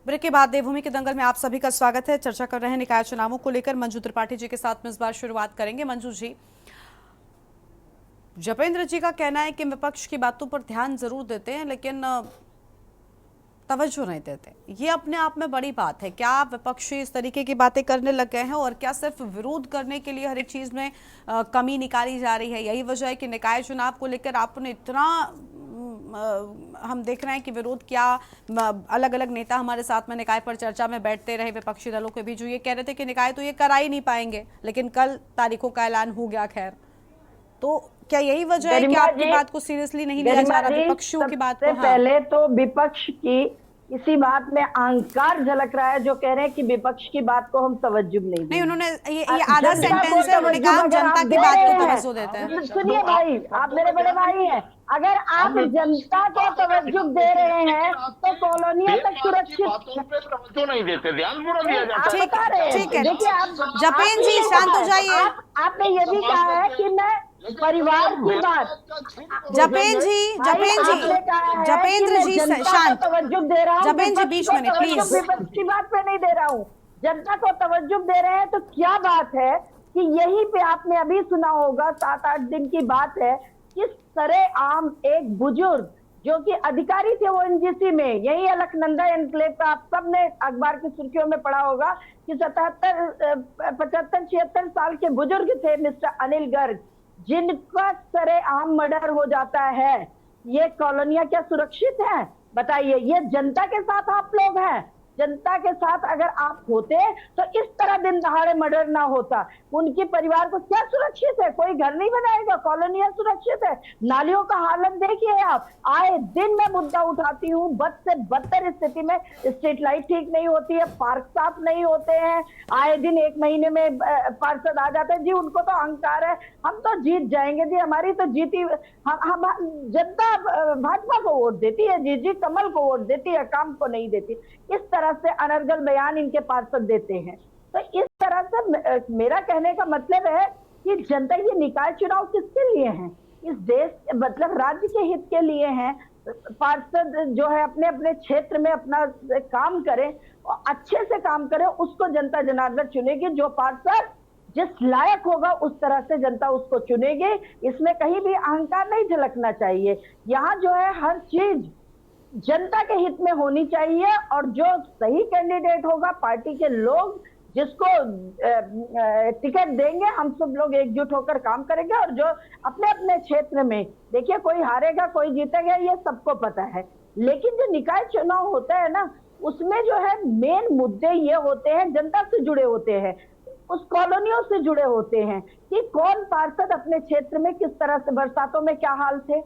ब्रेक के बाद देवभूमि के दंगल में आप सभी का स्वागत है। चर्चा कर रहे हैं निकाय चुनावों को लेकर। मंजू त्रिपाठी जी के साथ में इस बार शुरुआत करेंगे। मंजू जी, जपेंद्र जी का कहना है कि विपक्ष की बातों पर ध्यान जरूर देते हैं लेकिन तवज्जो नहीं देते। ये अपने आप में बड़ी बात है। क्या विपक्षी इस तरीके की बातें करने लग गए हैं और क्या सिर्फ विरोध करने के लिए हर एक चीज में कमी निकाली जा रही है? यही वजह है कि निकाय चुनाव को लेकर आपने इतना हम देख रहे हैं कि विरोध क्या, अलग अलग नेता हमारे साथ में निकाय पर चर्चा में बैठते रहे विपक्षी दलों के बीच, जो ये कह रहे थे कि निकाय तो ये करा ही नहीं पाएंगे, लेकिन कल तारीखों का ऐलान हो गया। खैर, तो क्या यही वजह है कि आपकी बात को सीरियसली नहीं लिया जा रहा, विपक्षियों की बात को? पहले तो विपक्ष की इसी बात में अहंकार झलक रहा है, जो कह रहे हैं कि विपक्ष की बात को हम तवज्जो नहीं उन्होंने ये आधा सेंटेंस है, उन्होंने कहा जनता की बात को तवज्जो देते हैं। सुनिए भाई, आप मेरे बड़े भाई हैं, अगर आप जनता को तवज्जो दे रहे हैं तो कॉलोनियों तक सुरक्षित नहीं देते, ध्यान पूरा दिया जाता है। ठीक है, देखिए आप जपेंद्र जी शांत हो जाइए। आपने ये भी कहा है कि मैं परिवार की बात, जपेंद्र जी शांत, तवज्जो दे रहा हूँ, जपेंद्र जी बीच में प्लीज, विपक्ष की बात पे नहीं दे रहा हूँ, जनता को तवज्जो दे रहे हैं। तो क्या बात है कि यहीं पे आपने अभी सुना होगा, 7-8 दिन की बात है, किस तरह आम एक बुजुर्ग जो कि अधिकारी थे वो एनजीसी में, यही अलकनंदा एनक्लेव का आप सबने अखबार की सुर्खियों में पढ़ा होगा कि 75-76 साल के बुजुर्ग थे मिस्टर अनिल गर्ग, जिनका सरेआम मर्डर हो जाता है। ये कॉलोनियां क्या सुरक्षित हैं? बताइए। ये जनता के साथ आप लोग हैं, जनता के साथ अगर आप होते तो इस तरह दिन दहाड़े मर्डर ना होता। उनके परिवार को क्या सुरक्षित है? कोई घर नहीं बनाएगा, कॉलोनियां सुरक्षित है। नालियों का हालत देखिए आप, आए दिन मैं मुद्दा उठाती हूँ, बद से बदतर स्थिति में, स्ट्रीट लाइट ठीक नहीं होती है, पार्क साफ नहीं होते हैं, आए दिन 1 महीने में पार्षद आ जाते हैं। जी उनको तो अहंकार है, हम तो जीत जाएंगे जी, हमारी तो जीती, हम जनता भाजपा को वोट देती है जी, कमल को वोट देती है, काम को नहीं देती। इस तरह से अनर्गल बयान इनके पार्षद देते हैं। तो इस तरह से मेरा कहने का मतलब है कि जनता, ये निकाय चुनाव किसके लिए हैं? इस देश, मतलब राज्य के हित के लिए हैं। पार्षद जो है अपने अपने क्षेत्र में अपना काम करें और अच्छे से काम करें, उसको जनता जनार्दन चुनेगी। जो पार्षद जिस लायक होगा उस तरह से जनता उसको चुनेगी। इसमें कहीं भी अहंकार नहीं झलकना चाहिए। यहाँ जो है हर चीज जनता के हित में होनी चाहिए और जो सही कैंडिडेट होगा, पार्टी के लोग जिसको टिकट देंगे, हम सब लोग एकजुट होकर काम करेंगे। और जो अपने अपने क्षेत्र में, देखिए कोई हारेगा कोई जीतेगा ये सबको पता है, लेकिन जो निकाय चुनाव होता है ना, उसमें जो है मेन मुद्दे ये होते हैं, जनता से जुड़े होते हैं, उस कॉलोनियों से जुड़े होते हैं कि कौन पार्षद अपने क्षेत्र में किस तरह से, बरसातों में क्या हाल थे,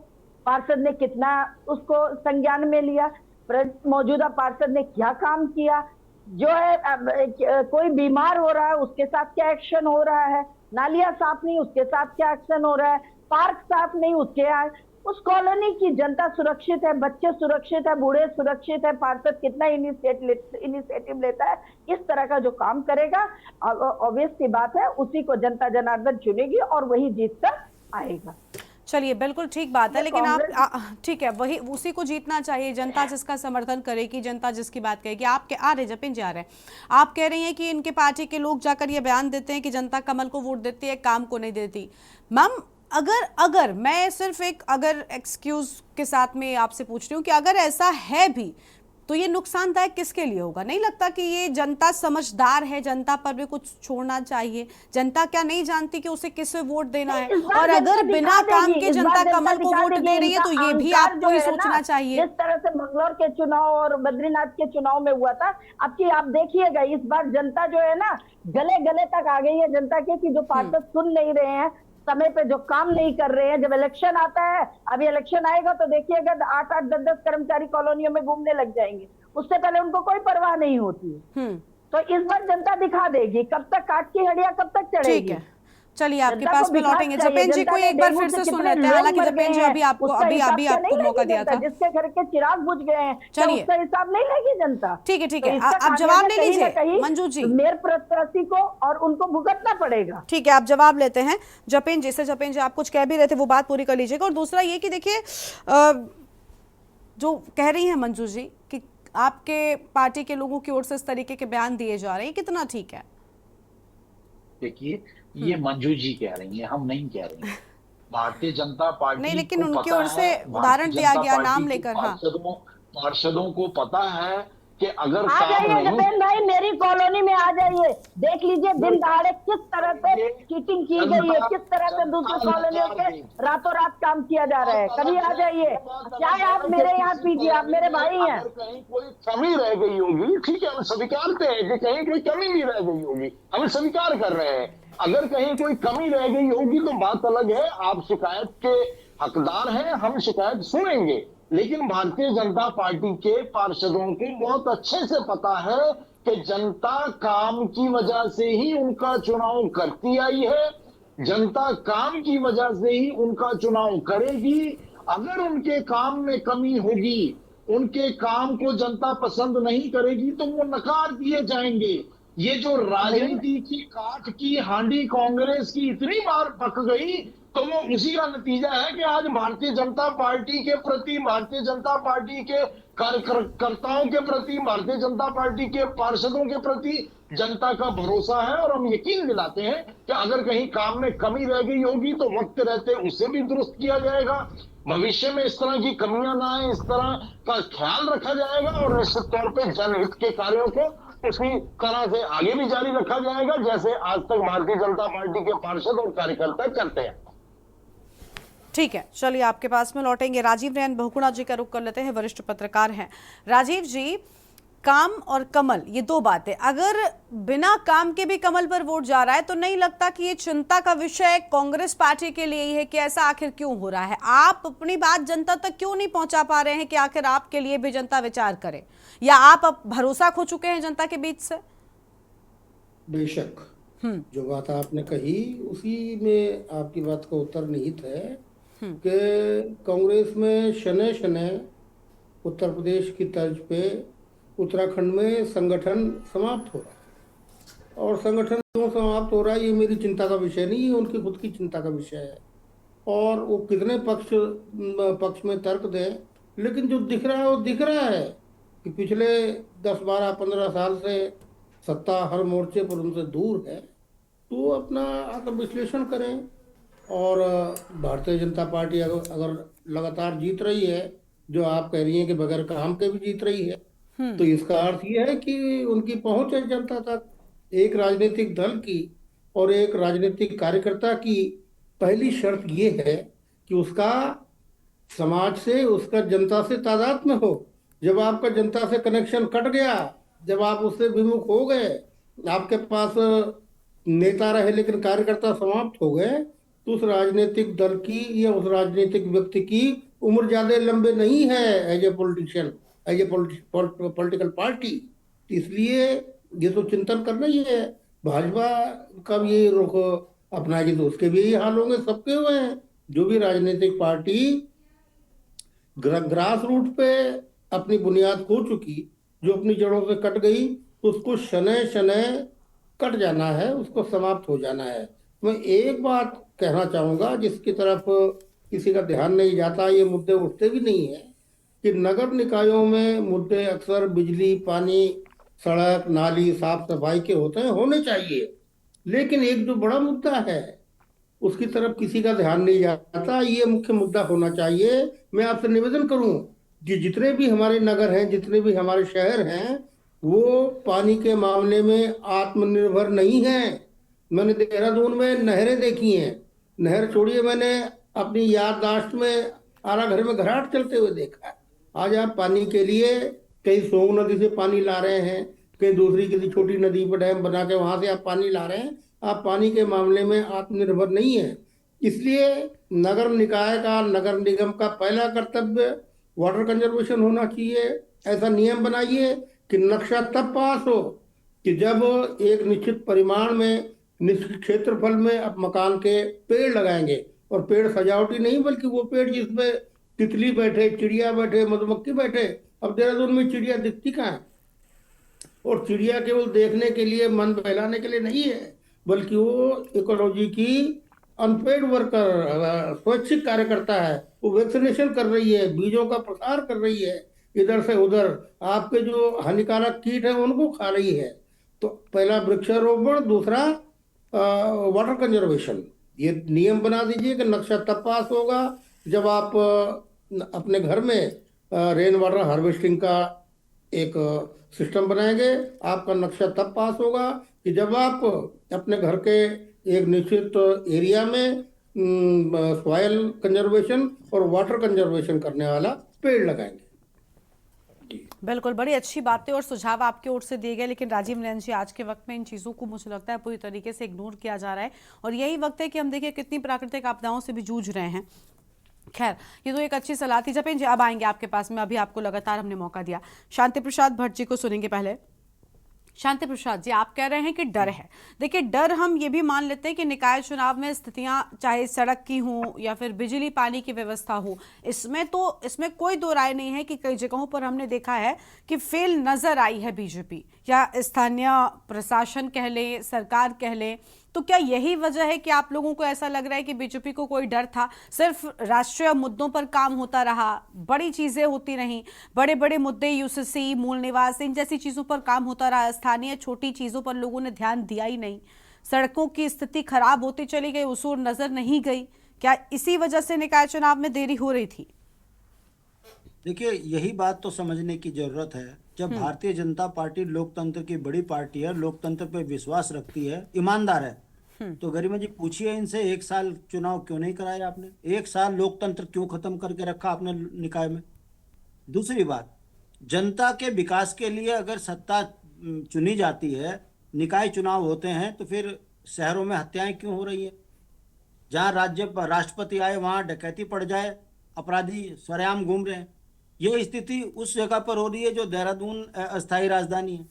पार्षद ने कितना उसको संज्ञान में लिया, मौजूदा पार्षद ने क्या काम किया, जो है कोई बीमार हो रहा है उसके साथ क्या एक्शन हो रहा है, नालियां साफ नहीं उसके साथ क्या एक्शन हो रहा है, पार्क साफ नहीं उसके आए, उस कॉलोनी की जनता सुरक्षित है, बच्चे सुरक्षित है, बूढ़े सुरक्षित है, पार्षद कितना इनिशिएटिव लेता है, इस तरह का जो काम करेगा, ऑब्वियस सी बात है उसी को जनता जनार्दन चुनेगी और वही जीत कर आएगा। चलिए, बिल्कुल ठीक बात है, लेकिन आप ठीक है, वही उसी को जीतना चाहिए। जनता जिसका समर्थन करेगी, जनता जिसकी बात करेगी। आप आ रहे जपिन जी, आ रहे हैं, आप कह रही हैं कि इनके पार्टी के लोग जाकर ये बयान देते हैं कि जनता कमल को वोट देती है, काम को नहीं देती। मैम, अगर मैं सिर्फ एक एक्सक्यूज के साथ में आपसे पूछ रही हूँ कि अगर ऐसा है भी तो ये नुकसानदायक किसके लिए होगा? नहीं लगता कि ये जनता समझदार है, जनता पर भी कुछ छोड़ना चाहिए? जनता क्या नहीं जानती कि उसे किसे वोट देना है? और अगर बिना काम के जनता कमल को वोट दे रही है तो ये भी आपको ही सोचना चाहिए। जिस तरह से मंगलौर के चुनाव और बद्रीनाथ के चुनाव में हुआ था, अब की आप देखिएगा इस बार जनता जो है ना, गले गले तक आ गई है जनता के, कि जो पार्षद सुन नहीं रहे हैं, समय पे जो काम नहीं कर रहे हैं। जब इलेक्शन आता है, अभी इलेक्शन आएगा तो देखिएगा 8-8, 10-10 कर्मचारी कॉलोनियों में घूमने लग जाएंगे, उससे पहले उनको कोई परवाह नहीं होती है। तो इस बार जनता दिखा देगी, कब तक काट की हड्डियां कब तक चढ़ेगी। ठीक है, चलिए आपके पास भी लौटेंगे। जपेंद्र जी को एक बार फिर से सुन लेते हैं। हालांकि जपेंद्र जी अभी आपको मौका दिया था, जिसके घर के चिराग बुझ गए हैं, चलिए उसका हिसाब नहीं लेगी जनता। ठीक है, आप जवाब ले लीजिए मंजू जी। मेयर प्रत्याशी को और उनको भुगतना पड़ेगा। ठीक है, आप जवाब लेते हैं जपेंद्र जी से। जपेंद्र जी, आप कुछ कह भी रहे थे, वो बात पूरी कर लीजिएगा। और दूसरा ये कि देखिए, जो कह रही हैं मंजू जी कि आपके पार्टी के लोगों की ओर से इस तरीके के बयान दिए जा रहे हैं, कितना ठीक है? देखिए, ये मंजू जी कह रही हैं, हम नहीं कह रहे हैं। भारतीय जनता पार्टी नहीं, लेकिन को उनकी पता ओर से है, उदाहरण भारतीय दिया जनता गया पार्टी नाम के लेकर। हाँ, पार्षदों को पता है कि अगर आ काम जाइए नहीं जतेन भाई, मेरी कॉलोनी में आ जाइए, देख लीजिए दिन दहाड़े किस तरह से चीटिंग की गई है, किस तरह से दूसरी कॉलोनियों के रातों रात काम किया जा रहा है। कभी आ जाइए, चाहे आप मेरे यहाँ पीजिए, आप मेरे भाई हैं। अगर कहीं कोई कमी रह गई होगी, ठीक है, हम स्वीकारते हैं कि कहीं कोई कमी भी रह गई होगी, हम स्वीकार कर रहे हैं। अगर कहीं कोई कमी रह गई होगी तो बात अलग है, आप शिकायत के हकदार हैं, हम शिकायत सुनेंगे। लेकिन भारतीय जनता पार्टी के पार्षदों को बहुत अच्छे से पता है कि जनता काम की वजह से ही उनका चुनाव करती आई है, जनता काम की वजह से ही उनका चुनाव करेगी। अगर उनके काम में कमी होगी, उनके काम को जनता पसंद नहीं करेगी, तो वो नकार दिए जाएंगे। ये जो राजनीति की काठ की हांडी कांग्रेस की इतनी बार पक गई, तो वो उसी का नतीजा है कि आज भारतीय जनता पार्टी के प्रति, भारतीय जनता पार्टी के कार्यकर्ताओं के प्रति, भारतीय जनता पार्टी के पार्षदों के प्रति जनता का भरोसा है। और हम यकीन दिलाते हैं कि अगर कहीं काम में कमी रह गई होगी तो वक्त रहते उसे भी दुरुस्त किया जाएगा। भविष्य में इस तरह की कमियां ना आए, इस तरह का ख्याल रखा जाएगा और निश्चित तौर पर जनहित के कार्यों को उसी तरह से आगे भी जारी रखा जाएगा जैसे आज तक भारतीय जनता पार्टी के पार्षद और कार्यकर्ता करते हैं। ठीक है, चलिए आपके पास में लौटेंगे। राजीव नयन बहुगुणा जी का रुख कर लेते हैं, वरिष्ठ पत्रकार हैं। राजीव जी, काम और कमल ये दो बातें, अगर बिना काम के भी कमल पर वोट जा रहा है तो नहीं लगता कि ये चिंता का विषय कांग्रेस पार्टी के लिए ही है कि ऐसा आखिर क्यों हो रहा है? आप अपनी बात जनता तक क्यों नहीं पहुंचा पा रहे हैं कि आखिर आपके लिए भी जनता विचार करे, या आप अब भरोसा खो चुके हैं जनता के बीच से? बेशक जो बात आपने कही उसी में आपकी बात का उत्तर निहित है कि कांग्रेस में शनै शनै उत्तर प्रदेश की तर्ज पे उत्तराखंड में संगठन समाप्त हो रहा है। और संगठन क्यों समाप्त हो रहा है ये मेरी चिंता का विषय नहीं है, उनकी खुद की चिंता का विषय है। और वो कितने पक्ष में तर्क दें, लेकिन जो दिख रहा है वो दिख रहा है कि पिछले 10, 12, 15 साल से सत्ता हर मोर्चे पर उनसे दूर है। तो अपना आत्मविश्लेषण करें। और भारतीय जनता पार्टी अगर लगातार जीत रही है, जो आप कह रही हैं कि बगैर काम के भी जीत रही है, तो इसका अर्थ ये है कि उनकी पहुंच है जनता तक। एक राजनीतिक दल की और एक राजनीतिक कार्यकर्ता की पहली शर्त ये है कि उसका समाज से, उसका जनता से तादाद में हो। जब आपका जनता से कनेक्शन कट गया, जब आप उससे विमुख हो गए, आपके पास नेता रहे लेकिन कार्यकर्ता समाप्त हो गए, तो उस राजनीतिक दल की या उस राजनीतिक व्यक्ति की उम्र ज्यादा लंबे नहीं है as a politician, as a political party. इसलिए ये तो चिंतन करना ही है। भाजपा का भी यही रुख अपनाएगी तो उसके भी यही हाल होंगे, सबके हुए हैं। जो भी राजनीतिक पार्टी ग्रास रूट पे अपनी बुनियाद खो चुकी, जो अपनी जड़ों से कट गई, तो उसको शनै शनै कट जाना है, उसको समाप्त हो जाना है। मैं एक बात कहना चाहूँगा जिसकी तरफ किसी का ध्यान नहीं जाता, ये मुद्दे उठते भी नहीं है, कि नगर निकायों में मुद्दे अक्सर बिजली, पानी, सड़क, नाली, साफ सफाई के होते हैं, होने चाहिए। लेकिन एक जो बड़ा मुद्दा है उसकी तरफ किसी का ध्यान नहीं जाता, ये मुख्य मुद्दा होना चाहिए। मैं आपसे निवेदन करूं कि जितने भी हमारे नगर हैं, जितने भी हमारे शहर हैं, वो पानी के मामले में आत्मनिर्भर नहीं हैं। मैंने देहरादून में नहरें देखी हैं, नहर छोड़िए, मैंने अपनी याददाश्त में आरा घर में घराट चलते हुए देखा है। आज आप पानी के लिए कहीं सोंग नदी से पानी ला रहे हैं, कहीं दूसरी किसी छोटी नदी पर डैम बना के वहां से आप पानी ला रहे हैं। आप पानी के मामले में आत्मनिर्भर नहीं है। इसलिए नगर निकाय का, नगर निगम का पहला कर्तव्य वाटर कंजर्वेशन होना चाहिए। ऐसा नियम बनाइए कि नक्शा तब पास हो कि जब एक निश्चित परिमाण में, निश्चित क्षेत्रफल में आप मकान के पेड़ लगाएंगे। और पेड़ सजावटी नहीं, बल्कि वो पेड़ जिसमें तितली बैठे, चिड़िया बैठे, मधुमक्खी बैठे। अब देहरादून में चिड़िया दिखती कहाँ है? और चिड़िया केवल देखने के लिए, मन बहलाने के लिए नहीं है, बल्कि वो इकोलॉजी की अनपेड वर्कर, स्वैच्छिक कार्यकर्ता है। वो वैक्सीनेशन कर रही है, बीजों का प्रसार कर रही है, इधर से उधर आपके जो हानिकारक कीट है उनको खा रही है। तो पहला वृक्षारोपण, दूसरा वाटर कंजर्वेशन। ये नियम बना दीजिए कि नक्शा तब पास होगा जब आप अपने घर में रेन वाटर हार्वेस्टिंग का एक सिस्टम बनाएंगे। आपका नक्शा तब पास होगा कि जब आप अपने घर के एक निश्चित एरिया में सॉइल कंजर्वेशन और वाटर कंजर्वेशन करने वाला पेड़ लगाएंगे। बिल्कुल, बड़ी अच्छी बातें और सुझाव आपकी ओर से दिए गए, लेकिन राजीव नयन जी, आज के वक्त में इन चीज़ों को मुझे लगता है पूरी तरीके से इग्नोर किया जा रहा है और यही वक्त है कि हम देखिए कितनी प्राकृतिक आपदाओं से भी जूझ रहे हैं। खैर, ये तो एक अच्छी सलाह थी। जपेन जी, अब आएंगे आपके पास में, अभी आपको लगातार हमने मौका दिया। शांति प्रसाद भट्ट जी को सुनेंगे पहले। शांति प्रसाद जी, आप कह रहे हैं कि डर है। देखिए, डर हम ये भी मान लेते हैं कि निकाय चुनाव में स्थितियां चाहे सड़क की हो या फिर बिजली पानी की व्यवस्था हो, इसमें कोई दो राय नहीं है कि कई जगहों पर हमने देखा है कि फेल नजर आई है बीजेपी, या स्थानीय प्रशासन कह लें, सरकार कह लें। तो क्या यही वजह है कि आप लोगों को ऐसा लग रहा है कि बीजेपी को कोई डर था, सिर्फ राष्ट्रीय मुद्दों पर काम होता रहा, बड़ी चीजें होती रहीं, बड़े बड़े मुद्दे यूसीसी, मूल निवास, इन जैसी चीजों पर काम होता रहा, स्थानीय छोटी चीजों पर लोगों ने ध्यान दिया ही नहीं, सड़कों की स्थिति खराब होती चली गई, उस ओर नजर नहीं गई? क्या इसी वजह से निकाय चुनाव में देरी हो रही थी? देखिए, यही बात तो समझने की जरूरत है। जब भारतीय जनता पार्टी लोकतंत्र की बड़ी पार्टी है, लोकतंत्र पे विश्वास रखती है, ईमानदार है, तो गरिमा जी पूछिए इनसे, 1 साल चुनाव क्यों नहीं कराए आपने? 1 साल लोकतंत्र क्यों खत्म करके रखा आपने निकाय में? दूसरी बात, जनता के विकास के लिए अगर सत्ता चुनी जाती है, निकाय चुनाव होते हैं, तो फिर शहरों में हत्याएं क्यों हो रही है? जहाँ राष्ट्रपति आए वहाँ डकैती पड़ जाए, अपराधी सरेआम घूम रहे हैं। ये स्थिति उस जगह पर हो रही है जो देहरादून अस्थायी राजधानी है।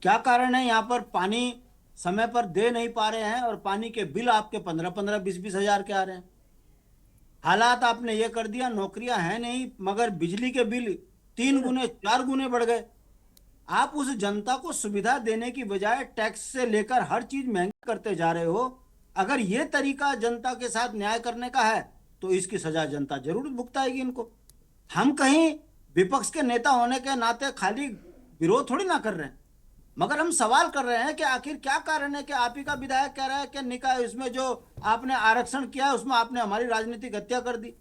क्या कारण है? यहाँ पर पानी समय पर दे नहीं पा रहे हैं और पानी के बिल आपके 15-15, 20-20 हजार के आ रहे हैं। हालात आपने ये कर दिया, नौकरियां हैं नहीं, मगर बिजली के बिल 3 गुने 4 गुने बढ़ गए। आप उस जनता को सुविधा देने की बजाय टैक्स से लेकर हर चीज महंगी करते जा रहे हो। अगर ये तरीका जनता के साथ न्याय करने का है तो इसकी सजा जनता जरूर भुगताएगी इनको। हम कहीं विपक्ष के नेता होने के नाते खाली विरोध थोड़ी ना कर रहे हैं, मगर हम सवाल कर रहे हैं कि आखिर क्या कारण है कि आप ही का विधायक कह रहा है कि निकाय इसमें जो आपने आरक्षण किया है उसमें आपने हमारी राजनीतिक हत्या कर दी।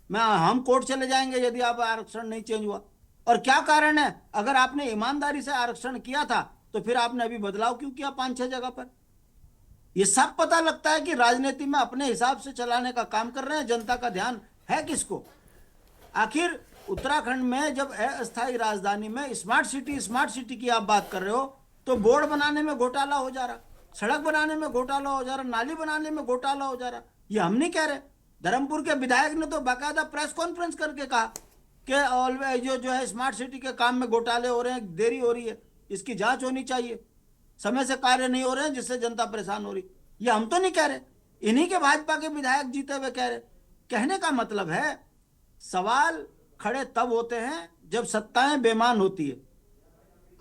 हम कोर्ट चले जाएंगे यदि आप आरक्षण नहीं चेंज हुआ। और क्या कारण है? अगर आपने ईमानदारी से आरक्षण किया था तो फिर आपने अभी बदलाव क्यों किया 5-6 जगह पर? ये सब पता लगता है कि राजनीति में अपने हिसाब से चलाने का काम कर रहे हैं। जनता का ध्यान है किसको? आखिर उत्तराखंड में जब अस्थायी राजधानी में स्मार्ट सिटी की आप बात कर रहे हो, तो बोर्ड बनाने में घोटाला हो जा रहा, सड़क बनाने में घोटाला हो जा रहा, नाली बनाने में घोटाला हो जा रहा। ये हम नहीं कह रहे। धर्मपुर के विधायक ने तो बाकायदा प्रेस कॉन्फ्रेंस करके कहा कि जो है स्मार्ट सिटी के काम में घोटाले हो रहे हैं, देरी हो रही है, इसकी जांच होनी चाहिए, समय से कार्य नहीं हो रहे हैं जिससे जनता परेशान हो रही। ये हम तो नहीं कह रहे, इन्हीं के भाजपा के विधायक जीते हुए कह रहे। कहने का मतलब है, सवाल खड़े तब होते हैं जब सत्ताएं बेमान होती है।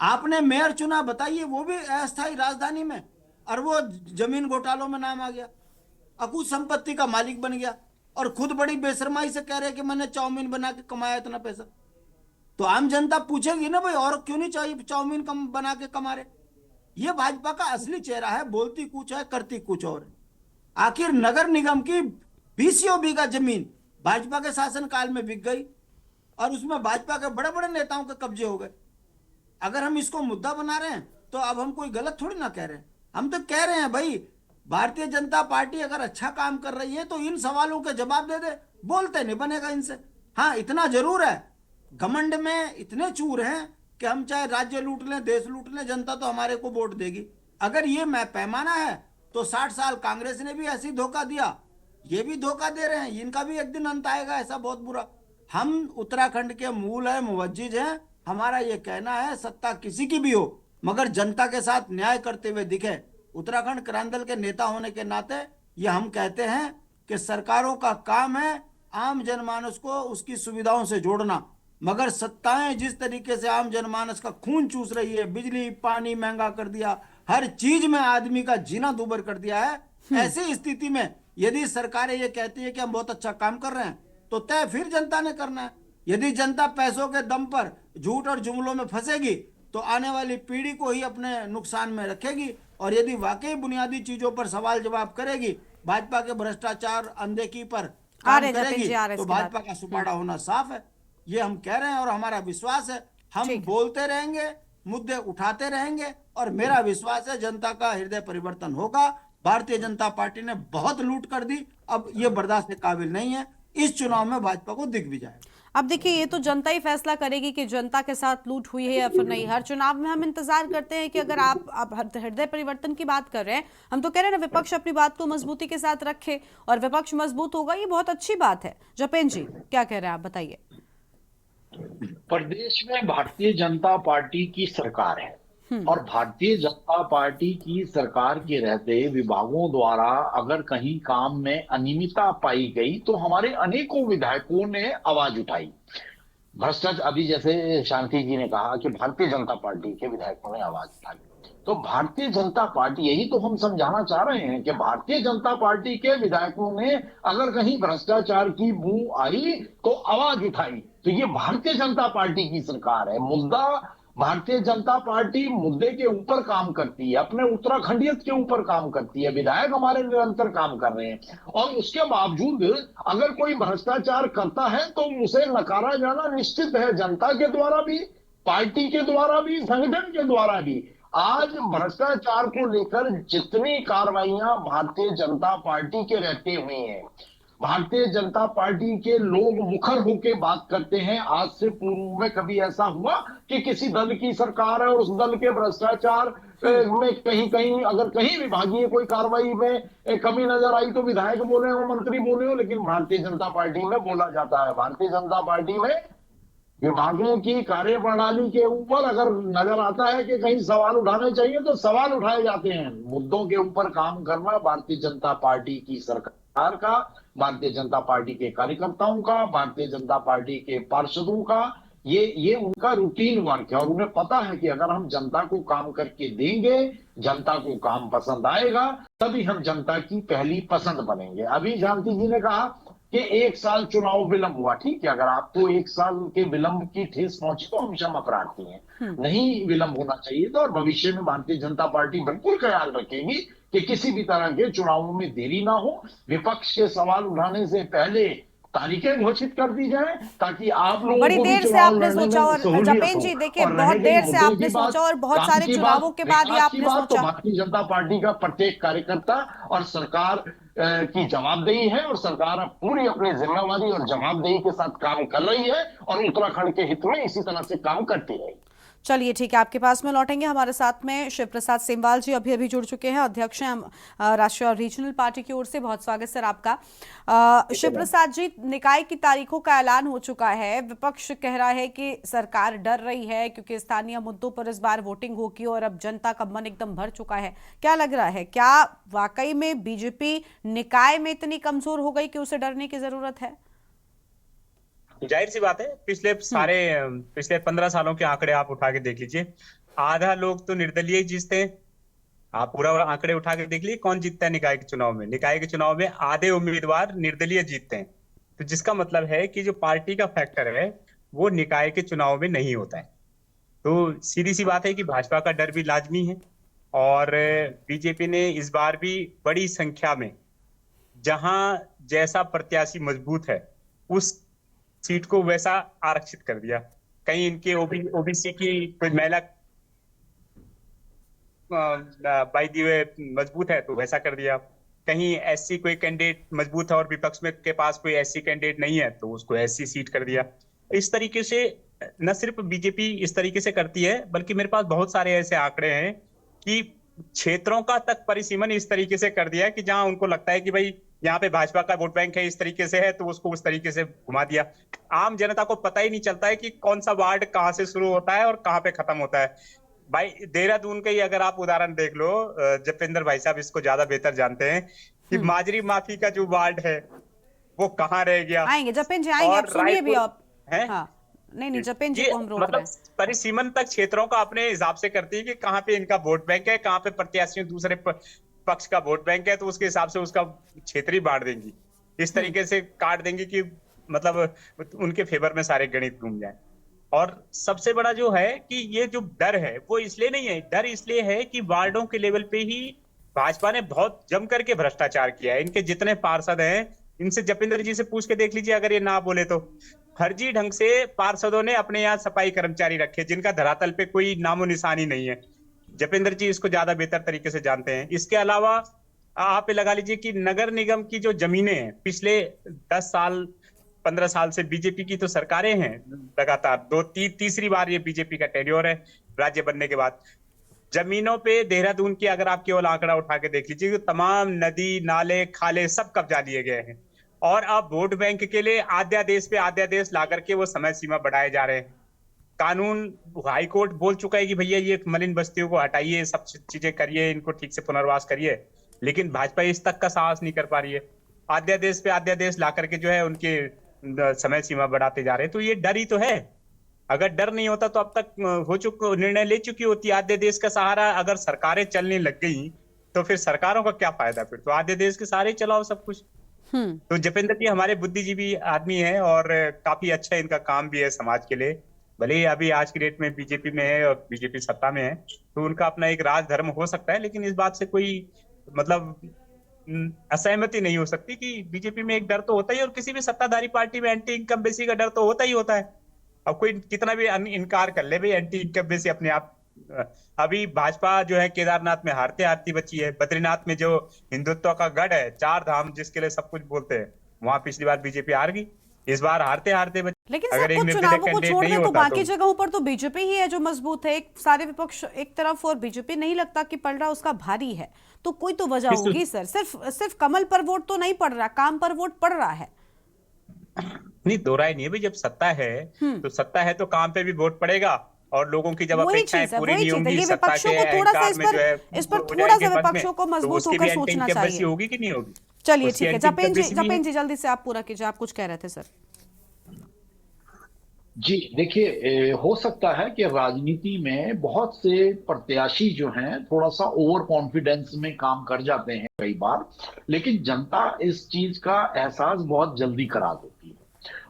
आपने मेयर चुना, बताइए, वो भी अस्थायी राजधानी में, और वो जमीन घोटालों में नाम आ गया, अकुत संपत्ति का मालिक बन गया, और खुद बड़ी बेशर्माई से कह रहे कि मैंने चाउमीन बना के कमाया इतना पैसा। तो आम जनता पूछेगी ना, भाई और क्यों नहीं चाहिए चाउमीन बना के कमा रहे? ये भाजपा का असली चेहरा है, बोलती कुछ है, करती कुछ और है। आखिर नगर निगम की 20 बीघा जमीन भाजपा के शासन काल में बिक गई और उसमें भाजपा के बड़े बड़े नेताओं के कब्जे हो गए। अगर हम इसको मुद्दा बना रहे हैं तो अब हम कोई गलत थोड़ी ना कह रहे हैं। हम तो कह रहे हैं भाई, भारतीय जनता पार्टी अगर अच्छा काम कर रही है तो इन सवालों के जवाब दे दे। बोलते नहीं बनेगा इनसे। हाँ, इतना जरूर है, घमंड में इतने चूर हैं कि हम चाहे राज्य लूट लें, देश लूट लें, जनता तो हमारे को वोट देगी। अगर ये पैमाना है तो 60 साल कांग्रेस ने भी ऐसी धोखा दिया, ये भी धोखा दे रहे हैं, इनका भी एक दिन अंत आएगा ऐसा बहुत बुरा। हम उत्तराखंड के मूल है, मुवज्जिज हैं। हमारा ये कहना है, सत्ता किसी की भी हो मगर जनता के साथ न्याय करते हुए दिखे। उत्तराखंड क्रांति दल के नेता होने के नाते ये हम कहते हैं कि सरकारों का काम है आम जनमानस को उसकी सुविधाओं से जोड़ना, मगर सत्ताएं जिस तरीके से आम जनमानस का खून चूस रही है, बिजली पानी महंगा कर दिया, हर चीज में आदमी का जीना दूभर कर दिया है, ऐसी स्थिति में यदि सरकारें ये कहती है कि हम बहुत अच्छा काम कर रहे हैं तो तय फिर जनता ने करना है। यदि जनता पैसों के दम पर झूठ और जुमलों में फंसेगी तो आने वाली पीढ़ी को ही अपने नुकसान में रखेगी, और यदि वाकई बुनियादी चीजों पर सवाल जवाब करेगी, भाजपा के भ्रष्टाचार अनदेखी पर काम करेगी, तो भाजपा का सुपाड़ा होना साफ है। ये हम कह रहे हैं और हमारा विश्वास है। हम बोलते रहेंगे, मुद्दे उठाते रहेंगे, और मेरा विश्वास है जनता का हृदय परिवर्तन होगा। भारतीय जनता पार्टी ने बहुत लूट कर दी, अब ये बर्दाश्त के काबिल नहीं है। इस चुनाव में भाजपा को दिख भी जाए। अब देखिए, ये तो जनता ही फैसला करेगी कि जनता के साथ लूट हुई है या फिर नहीं। हर चुनाव में हम इंतजार करते हैं कि अगर आप हृदय परिवर्तन की बात कर रहे हैं, हम तो कह रहे हैं ना, विपक्ष अपनी बात को मजबूती के साथ रखे और विपक्ष मजबूत होगा, ये बहुत अच्छी बात है। जपेन जी क्या कह रहे हैं आप, बताइए। प्रदेश में भारतीय जनता पार्टी की सरकार है और भारतीय जनता पार्टी की सरकार के रहते विभागों द्वारा अगर कहीं काम में अनियमितता पाई गई तो हमारे अनेकों विधायकों ने आवाज उठाई। भ्रष्टाचार, अभी जैसे शांति जी ने कहा कि भारतीय जनता पार्टी के विधायकों ने आवाज उठाई, तो भारतीय जनता पार्टी, यही तो हम समझाना चाह रहे हैं कि भारतीय जनता पार्टी के विधायकों ने अगर कहीं भ्रष्टाचार की बू आई तो आवाज उठाई। तो ये भारतीय जनता पार्टी की सरकार है। मुद्दा, भारतीय जनता पार्टी मुद्दे के ऊपर काम करती है, अपने उत्तराखंडियत के ऊपर काम करती है। विधायक हमारे निरंतर काम कर रहे हैं और उसके बावजूद अगर कोई भ्रष्टाचार करता है तो उसे नकारा जाना निश्चित है, जनता के द्वारा भी, पार्टी के द्वारा भी, संगठन के द्वारा भी। आज भ्रष्टाचार को लेकर जितनी कार्रवाइयां भारतीय जनता पार्टी के रहते हुए हैं, भारतीय जनता पार्टी के लोग मुखर होकर बात करते हैं। आज से पूर्व में कभी ऐसा हुआ कि किसी दल की सरकार है और उस दल के भ्रष्टाचार में कहीं कहीं अगर कहीं विभागीय कोई कार्रवाई में कमी नजर आई तो विधायक बोले हो, मंत्री बोले हो, लेकिन भारतीय जनता पार्टी में बोला जाता है। भारतीय जनता पार्टी में विभागों की कार्यप्रणाली के ऊपर अगर नजर आता है कि कहीं सवाल उठाने चाहिए तो सवाल उठाए जाते हैं। मुद्दों के ऊपर काम करना भारतीय जनता पार्टी की सरकार का, भारतीय जनता पार्टी के कार्यकर्ताओं का, भारतीय जनता पार्टी के पार्षदों का, ये उनका रूटीन वर्क है। और उन्हें पता है कि अगर हम जनता को काम करके देंगे, जनता को काम पसंद आएगा, तभी हम जनता की पहली पसंद बनेंगे। अभी शांति जी ने कहा कि 1 साल चुनाव विलंब हुआ, ठीक है, अगर आपको 1 साल के विलंब की ठेस पहुंची तो हम क्षमा प्रार्थी हैं, नहीं विलंब होना चाहिए था। और भविष्य में भारतीय जनता पार्टी बिल्कुल ख्याल रखेगी कि किसी भी तरह के चुनावों में देरी ना हो। विपक्ष के सवाल उठाने से पहले तारीखें घोषित कर दी जाए ताकि आप लोग बड़ी देर से आपने सोचा। और जपेन जी देखिए, बहुत देर से आपने सोचा और बहुत सारे चुनावों के बाद ही आपने सोचा। भारतीय जनता पार्टी का प्रत्येक कार्यकर्ता और सरकार की जवाबदेही है और सरकार अब पूरी अपनी जिम्मेवारी और जवाबदेही के साथ काम कर रही है और उत्तराखंड के हित में इसी तरह से काम करती रहेगी। चलिए ठीक है, आपके पास में लौटेंगे। हमारे साथ में शिव प्रसाद सेमवाल जी अभी जुड़ चुके हैं, अध्यक्ष हैं राष्ट्रीय और रीजनल पार्टी की ओर से। बहुत स्वागत सर आपका। शिव प्रसाद जी, निकाय की तारीखों का ऐलान हो चुका है। विपक्ष कह रहा है कि सरकार डर रही है क्योंकि स्थानीय मुद्दों पर इस बार वोटिंग होगी और अब जनता का मन एकदम भर चुका है। क्या लग रहा है, क्या वाकई में बीजेपी निकाय में इतनी कमजोर हो गई कि उसे डरने की जरूरत है? जाहिर सी बात है, पिछले 15 सालों के आंकड़े आप उठा के देख लीजिए। आधा लोग तो निर्दलीय ही जीतते हैं। आप पूरा आंकड़े उठा के देख लीजिए, कौन जीतता है निकाय के चुनाव में। निकाय के चुनाव में आधे उम्मीदवार निर्दलीय जीतते हैं। तो जिसका मतलब है कि जो पार्टी का फैक्टर है वो निकाय के चुनाव में नहीं होता है। तो सीधी सी बात है कि भाजपा का डर भी लाजमी है और बीजेपी ने इस बार भी बड़ी संख्या में, जहां जैसा प्रत्याशी मजबूत है उस सीट को वैसा आरक्षित कर दिया। कहीं इनके ओबीसी की कोई महिला बाई दी हुए मजबूत है तो वैसा कर दिया। कहीं एससी कोई कैंडिडेट मजबूत है और विपक्ष में के पास कोई एससी कैंडिडेट नहीं है तो उसको एससी सीट कर दिया। इस तरीके से न सिर्फ बीजेपी इस तरीके से करती है, बल्कि मेरे पास बहुत सारे ऐसे आंकड़े हैं कि क्षेत्रों का तक परिसीमन इस तरीके से कर दिया है कि जहां उनको लगता है कि भाई यहाँ पे भाजपा का वोट बैंक है, इस तरीके से है, तो उसको उस तरीके से घुमा दिया। आम जनता को पता ही नहीं चलता है कि कौन सा वार्ड कहाँ से शुरू होता है और कहाँ पे खत्म होता है। भाई देहरादून का ही अगर आप उदाहरण देख लो, जपेंद्र भाई साहब इसको ज्यादा बेहतर जानते हैं कि माजरी माफी का जो वार्ड है वो कहाँ रह गया। आएंगे जपेंद्र जी, आएंगे, आप सुनिए भी आप। हाँ, नहीं जपेंद्र जी को हम रोक रहे हैं। परिसीमन तक क्षेत्रों का अपने हिसाब से करती है कि कहाँ पे इनका वोट बैंक है, कहाँ पे प्रत्याशियों दूसरे पक्ष का वोट बैंक है, तो उसके हिसाब से उसका क्षेत्र ही बांट देंगी। इस तरीके से काट देंगे कि मतलब उनके फेवर में सारे गणित घूम जाए। और सबसे बड़ा जो है कि ये जो डर है वो इसलिए नहीं है, डर इसलिए है कि वार्डों के लेवल पे ही भाजपा ने बहुत जम करके भ्रष्टाचार किया है। इनके जितने पार्षद हैं, इनसे जपेंद्र जी से पूछ के देख लीजिए, अगर ये ना बोले तो। फर्जी ढंग से पार्षदों ने अपने यहाँ सफाई कर्मचारी रखे जिनका धरातल पे कोई नामो निशानी नहीं है। जपेंद्र जी इसको ज्यादा बेहतर तरीके से जानते हैं। इसके अलावा आप ये लगा लीजिए कि नगर निगम की जो जमीनें हैं, पिछले 10 साल 15 साल से बीजेपी की तो सरकारें हैं लगातार, तीसरी बार ये बीजेपी का टेन्योर है राज्य बनने के बाद। जमीनों पे देहरादून की अगर आप केवल आंकड़ा उठा के देख लीजिए तो तमाम नदी नाले खाले सब कब्जा लिए गए हैं। और अब वोट बैंक के लिए अध्यादेश पे अध्यादेश ला करके वो समय सीमा बढ़ाए जा रहे हैं। कानून हाई कोर्ट बोल चुका है कि भैया ये मलिन बस्तियों को हटाइए, सब चीजें करिए, इनको ठीक से पुनर्वास करिए, लेकिन भाजपा इस तक का साहस नहीं कर पा रही है। अध्यादेश पे अध्यादेश ला करके जो है उनके समय सीमा बढ़ाते जा रहे हैं। तो ये डर ही तो है। अगर डर नहीं होता तो अब तक निर्णय ले चुकी होती। अध्यादेश का सहारा अगर सरकारें चलने लग गई तो फिर सरकारों का क्या फायदा, फिर तो अध्यादेश के सहारे चलाओ सब कुछ। तो जपेंद्र जी हमारे बुद्धिजीवी आदमी है और काफी अच्छा इनका काम भी है समाज के लिए। भले ही अभी आज की डेट में बीजेपी में है और बीजेपी सत्ता में है, तो उनका अपना एक राजधर्म हो सकता है, लेकिन इस बात से कोई मतलब असहमति नहीं हो सकती कि बीजेपी में एक डर तो होता ही है, और किसी भी सत्ताधारी पार्टी में एंटी इनकम्बेंसी का डर तो होता ही होता है। अब कोई कितना भी इनकार कर ले भाई, एंटी इनकम्बेंसी अपने आप। अभी भाजपा जो है केदारनाथ में हारते हारती बची है। बद्रीनाथ में जो हिंदुत्व का गढ़ है, 4 धाम जिसके लिए सब कुछ बोलते हैं, वहां पिछली बार बीजेपी हार गई, इस बार हारते हारते बची। लेकिन अगर सब एक कुछ निर्दलीय चुनावों को कैंडिडेट छोड़ नहीं दें तो होता बाकी जगहों पर तो बीजेपी ही है जो मजबूत है। एक सारे विपक्ष एक तरफ और बीजेपी नहीं लगता कि पलड़ा उसका भारी है, तो कोई तो वजह होगी सर। सिर्फ कमल पर वोट तो नहीं पड़ रहा, काम पर वोट पड़ रहा है। नहीं, दो राय नहीं है भाई। जब सत्ता है तो सत्ता है तो काम पे भी वोट पड़ेगा, और लोगों की जब अपेक्षाएं पूरी नहीं होंगी, सत्ता के अहंकार में जो है इस पर थोड़ा सा विपक्षों को मजबूत होकर सोचना चाहिए। होगी कि नहीं होगी? चलिए ठीक है, जपेन जी जल्दी से आप पूरा कीजिए, आप कुछ कह रहे थे सर। जी देखिए, हो सकता है कि राजनीति में बहुत से प्रत्याशी जो हैं थोड़ा सा ओवर कॉन्फिडेंस में काम कर जाते हैं कई बार, लेकिन जनता इस चीज का एहसास बहुत जल्दी करा देती है।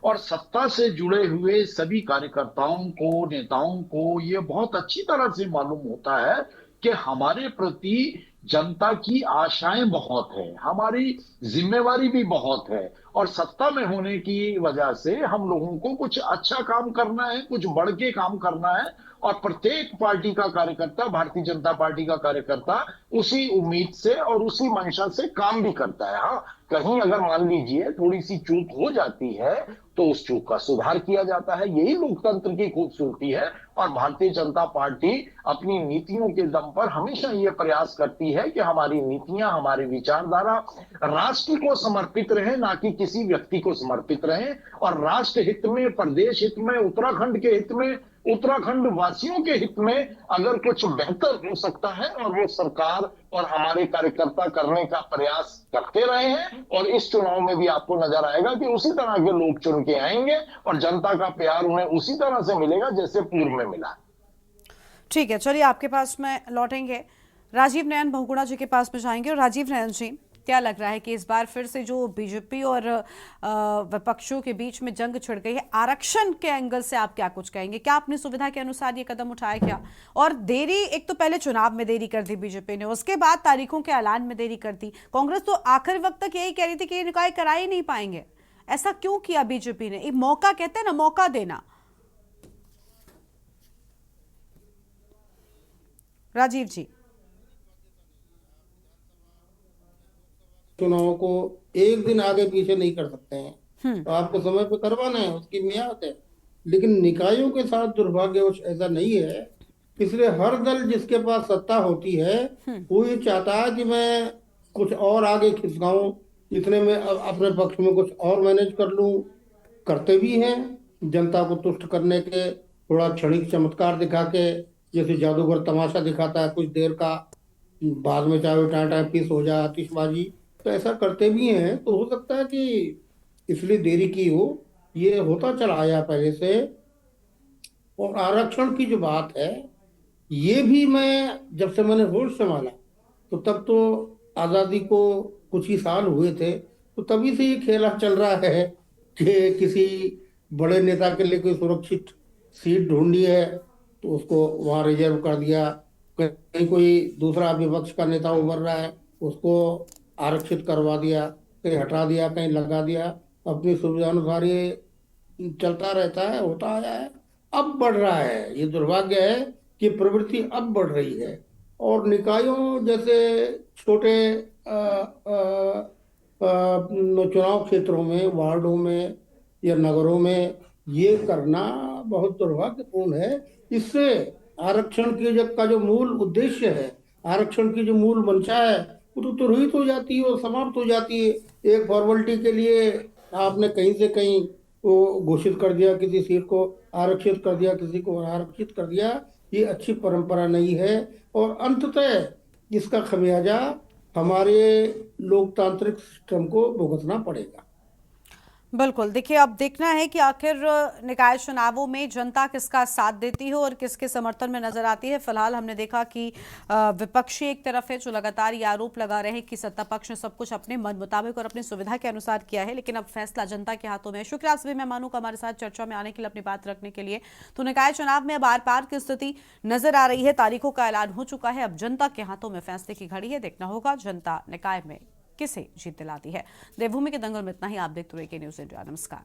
और सत्ता से जुड़े हुए सभी कार्यकर्ताओं को, नेताओं को ये बहुत अच्छी तरह से मालूम होता है कि हमारे प्रति जनता की आशाएं बहुत है, हमारी जिम्मेवारी भी बहुत है, और सत्ता में होने की वजह से हम लोगों को कुछ अच्छा काम करना है, कुछ बढ़ के काम करना है। और प्रत्येक पार्टी का कार्यकर्ता, भारतीय जनता पार्टी का कार्यकर्ता उसी उम्मीद से और उसी मंशा से काम भी करता है। हाँ, कहीं अगर मान लीजिए थोड़ी सी चूक हो जाती है तो उस चूक का सुधार किया जाता है। यही लोकतंत्र की खूबसूरती है। और भारतीय जनता पार्टी अपनी नीतियों के दम पर हमेशा ये प्रयास करती है कि हमारी नीतियां, हमारी विचारधारा राष्ट्र को समर्पित रहे, ना कि किसी व्यक्ति को समर्पित रहे। और राष्ट्र हित में, प्रदेश हित में, उत्तराखंड के हित में, उत्तराखंड वासियों के हित में अगर कुछ बेहतर हो सकता है, और वो सरकार और हमारे कार्यकर्ता करने का प्रयास करते रहे हैं, और इस चुनाव में भी आपको नजर आएगा कि उसी तरह के लोग चुन के आएंगे और जनता का प्यार उन्हें उसी तरह से मिलेगा जैसे पूर्व में मिला। ठीक है, चलिए आपके पास में लौटेंगे, राजीव नयन बहुगुणा जी के पास में जाएंगे। और राजीव नयन जी, क्या लग रहा है कि इस बार फिर से जो बीजेपी और विपक्षों के बीच में जंग छिड़ गई है, आरक्षण के एंगल से आप क्या कुछ कहेंगे? क्या अपनी सुविधा के अनुसार ये कदम उठाया क्या? और देरी, एक तो पहले चुनाव में देरी कर दी बीजेपी ने, उसके बाद तारीखों के ऐलान में देरी कर दी। कांग्रेस तो आखिरी वक्त तक यही कह रही थी कि ये निकाय करा ही नहीं पाएंगे। ऐसा क्यों किया बीजेपी ने? एक मौका, कहते हैं ना, मौका देना। राजीव जी, चुनाव को एक दिन आगे पीछे नहीं कर सकते हैं, तो आपको समय पे करवाना है, उसकी मियाद है। लेकिन निकायों के साथ दुर्भाग्यवश ऐसा नहीं है, इसलिए हर दल जिसके पास सत्ता होती है वो ये चाहता है कि मैं कुछ और आगे खिसकाऊं, इतने में अपने पक्ष में कुछ और मैनेज कर लूं। करते भी हैं, जनता को तुष्ट करने के थोड़ा क्षणिक चमत्कार दिखा के, जैसे जादूगर तमाशा दिखाता है कुछ देर का, बाद में चाहे टाटा पीस हो जाए, आतिशबाजी, तो ऐसा करते भी हैं। तो हो सकता है कि इसलिए देरी की हो, ये होता चला आया पहले से। और आरक्षण की जो बात है, ये भी मैं जब से मैंने होश संभाला, तो तब तो आज़ादी को कुछ ही साल हुए थे, तो तभी से ये खेला चल रहा है कि किसी बड़े नेता के लिए कोई सुरक्षित सीट ढूंढी है तो उसको वहां रिजर्व कर दिया, कहीं कोई दूसरा विपक्ष का नेता उभर रहा है उसको आरक्षित करवा दिया, कहीं हटा दिया, कहीं लगा दिया। अपनी सुविधा अनुसार ये चलता रहता है, होता आया है, अब बढ़ रहा है। ये दुर्भाग्य है कि प्रवृत्ति अब बढ़ रही है और निकायों जैसे छोटे चुनाव क्षेत्रों में, वार्डों में या नगरों में ये करना बहुत दुर्भाग्यपूर्ण है। इससे आरक्षण का जो मूल उद्देश्य है, आरक्षण की जो मूल मंशा है वो तो तुरहित हो जाती है और समाप्त हो जाती है। एक फॉर्मेलिटी के लिए आपने कहीं से कहीं वो घोषित कर दिया, किसी सीट को आरक्षित कर दिया, किसी को आरक्षित कर दिया। ये अच्छी परंपरा नहीं है और अंततः इसका खमियाजा हमारे लोकतांत्रिक सिस्टम को भुगतना पड़ेगा। बिल्कुल, देखिए अब देखना है कि आखिर निकाय चुनावों में जनता किसका साथ देती है और किसके समर्थन में नजर आती है। फिलहाल हमने देखा कि विपक्षी एक तरफ है जो लगातार ये आरोप लगा रहे हैं कि सत्ता पक्ष ने सब कुछ अपने मन मुताबिक और अपनी सुविधा के अनुसार किया है, लेकिन अब फैसला जनता के हाथों में है। शुक्रिया आप सभी मेहमानों का हमारे साथ चर्चा में आने के लिए, अपनी बात रखने के लिए। तो निकाय चुनाव में अब आर पार की स्थिति नजर आ रही है, तारीखों का ऐलान हो चुका है, अब जनता के हाथों में फैसले की घड़ी है। देखना होगा जनता निकाय में किसे जीत दिलाती है। देवभूमि के दंगल में इतना ही। आप देखते रहिए के न्यूज़ इंडिया। नमस्कार।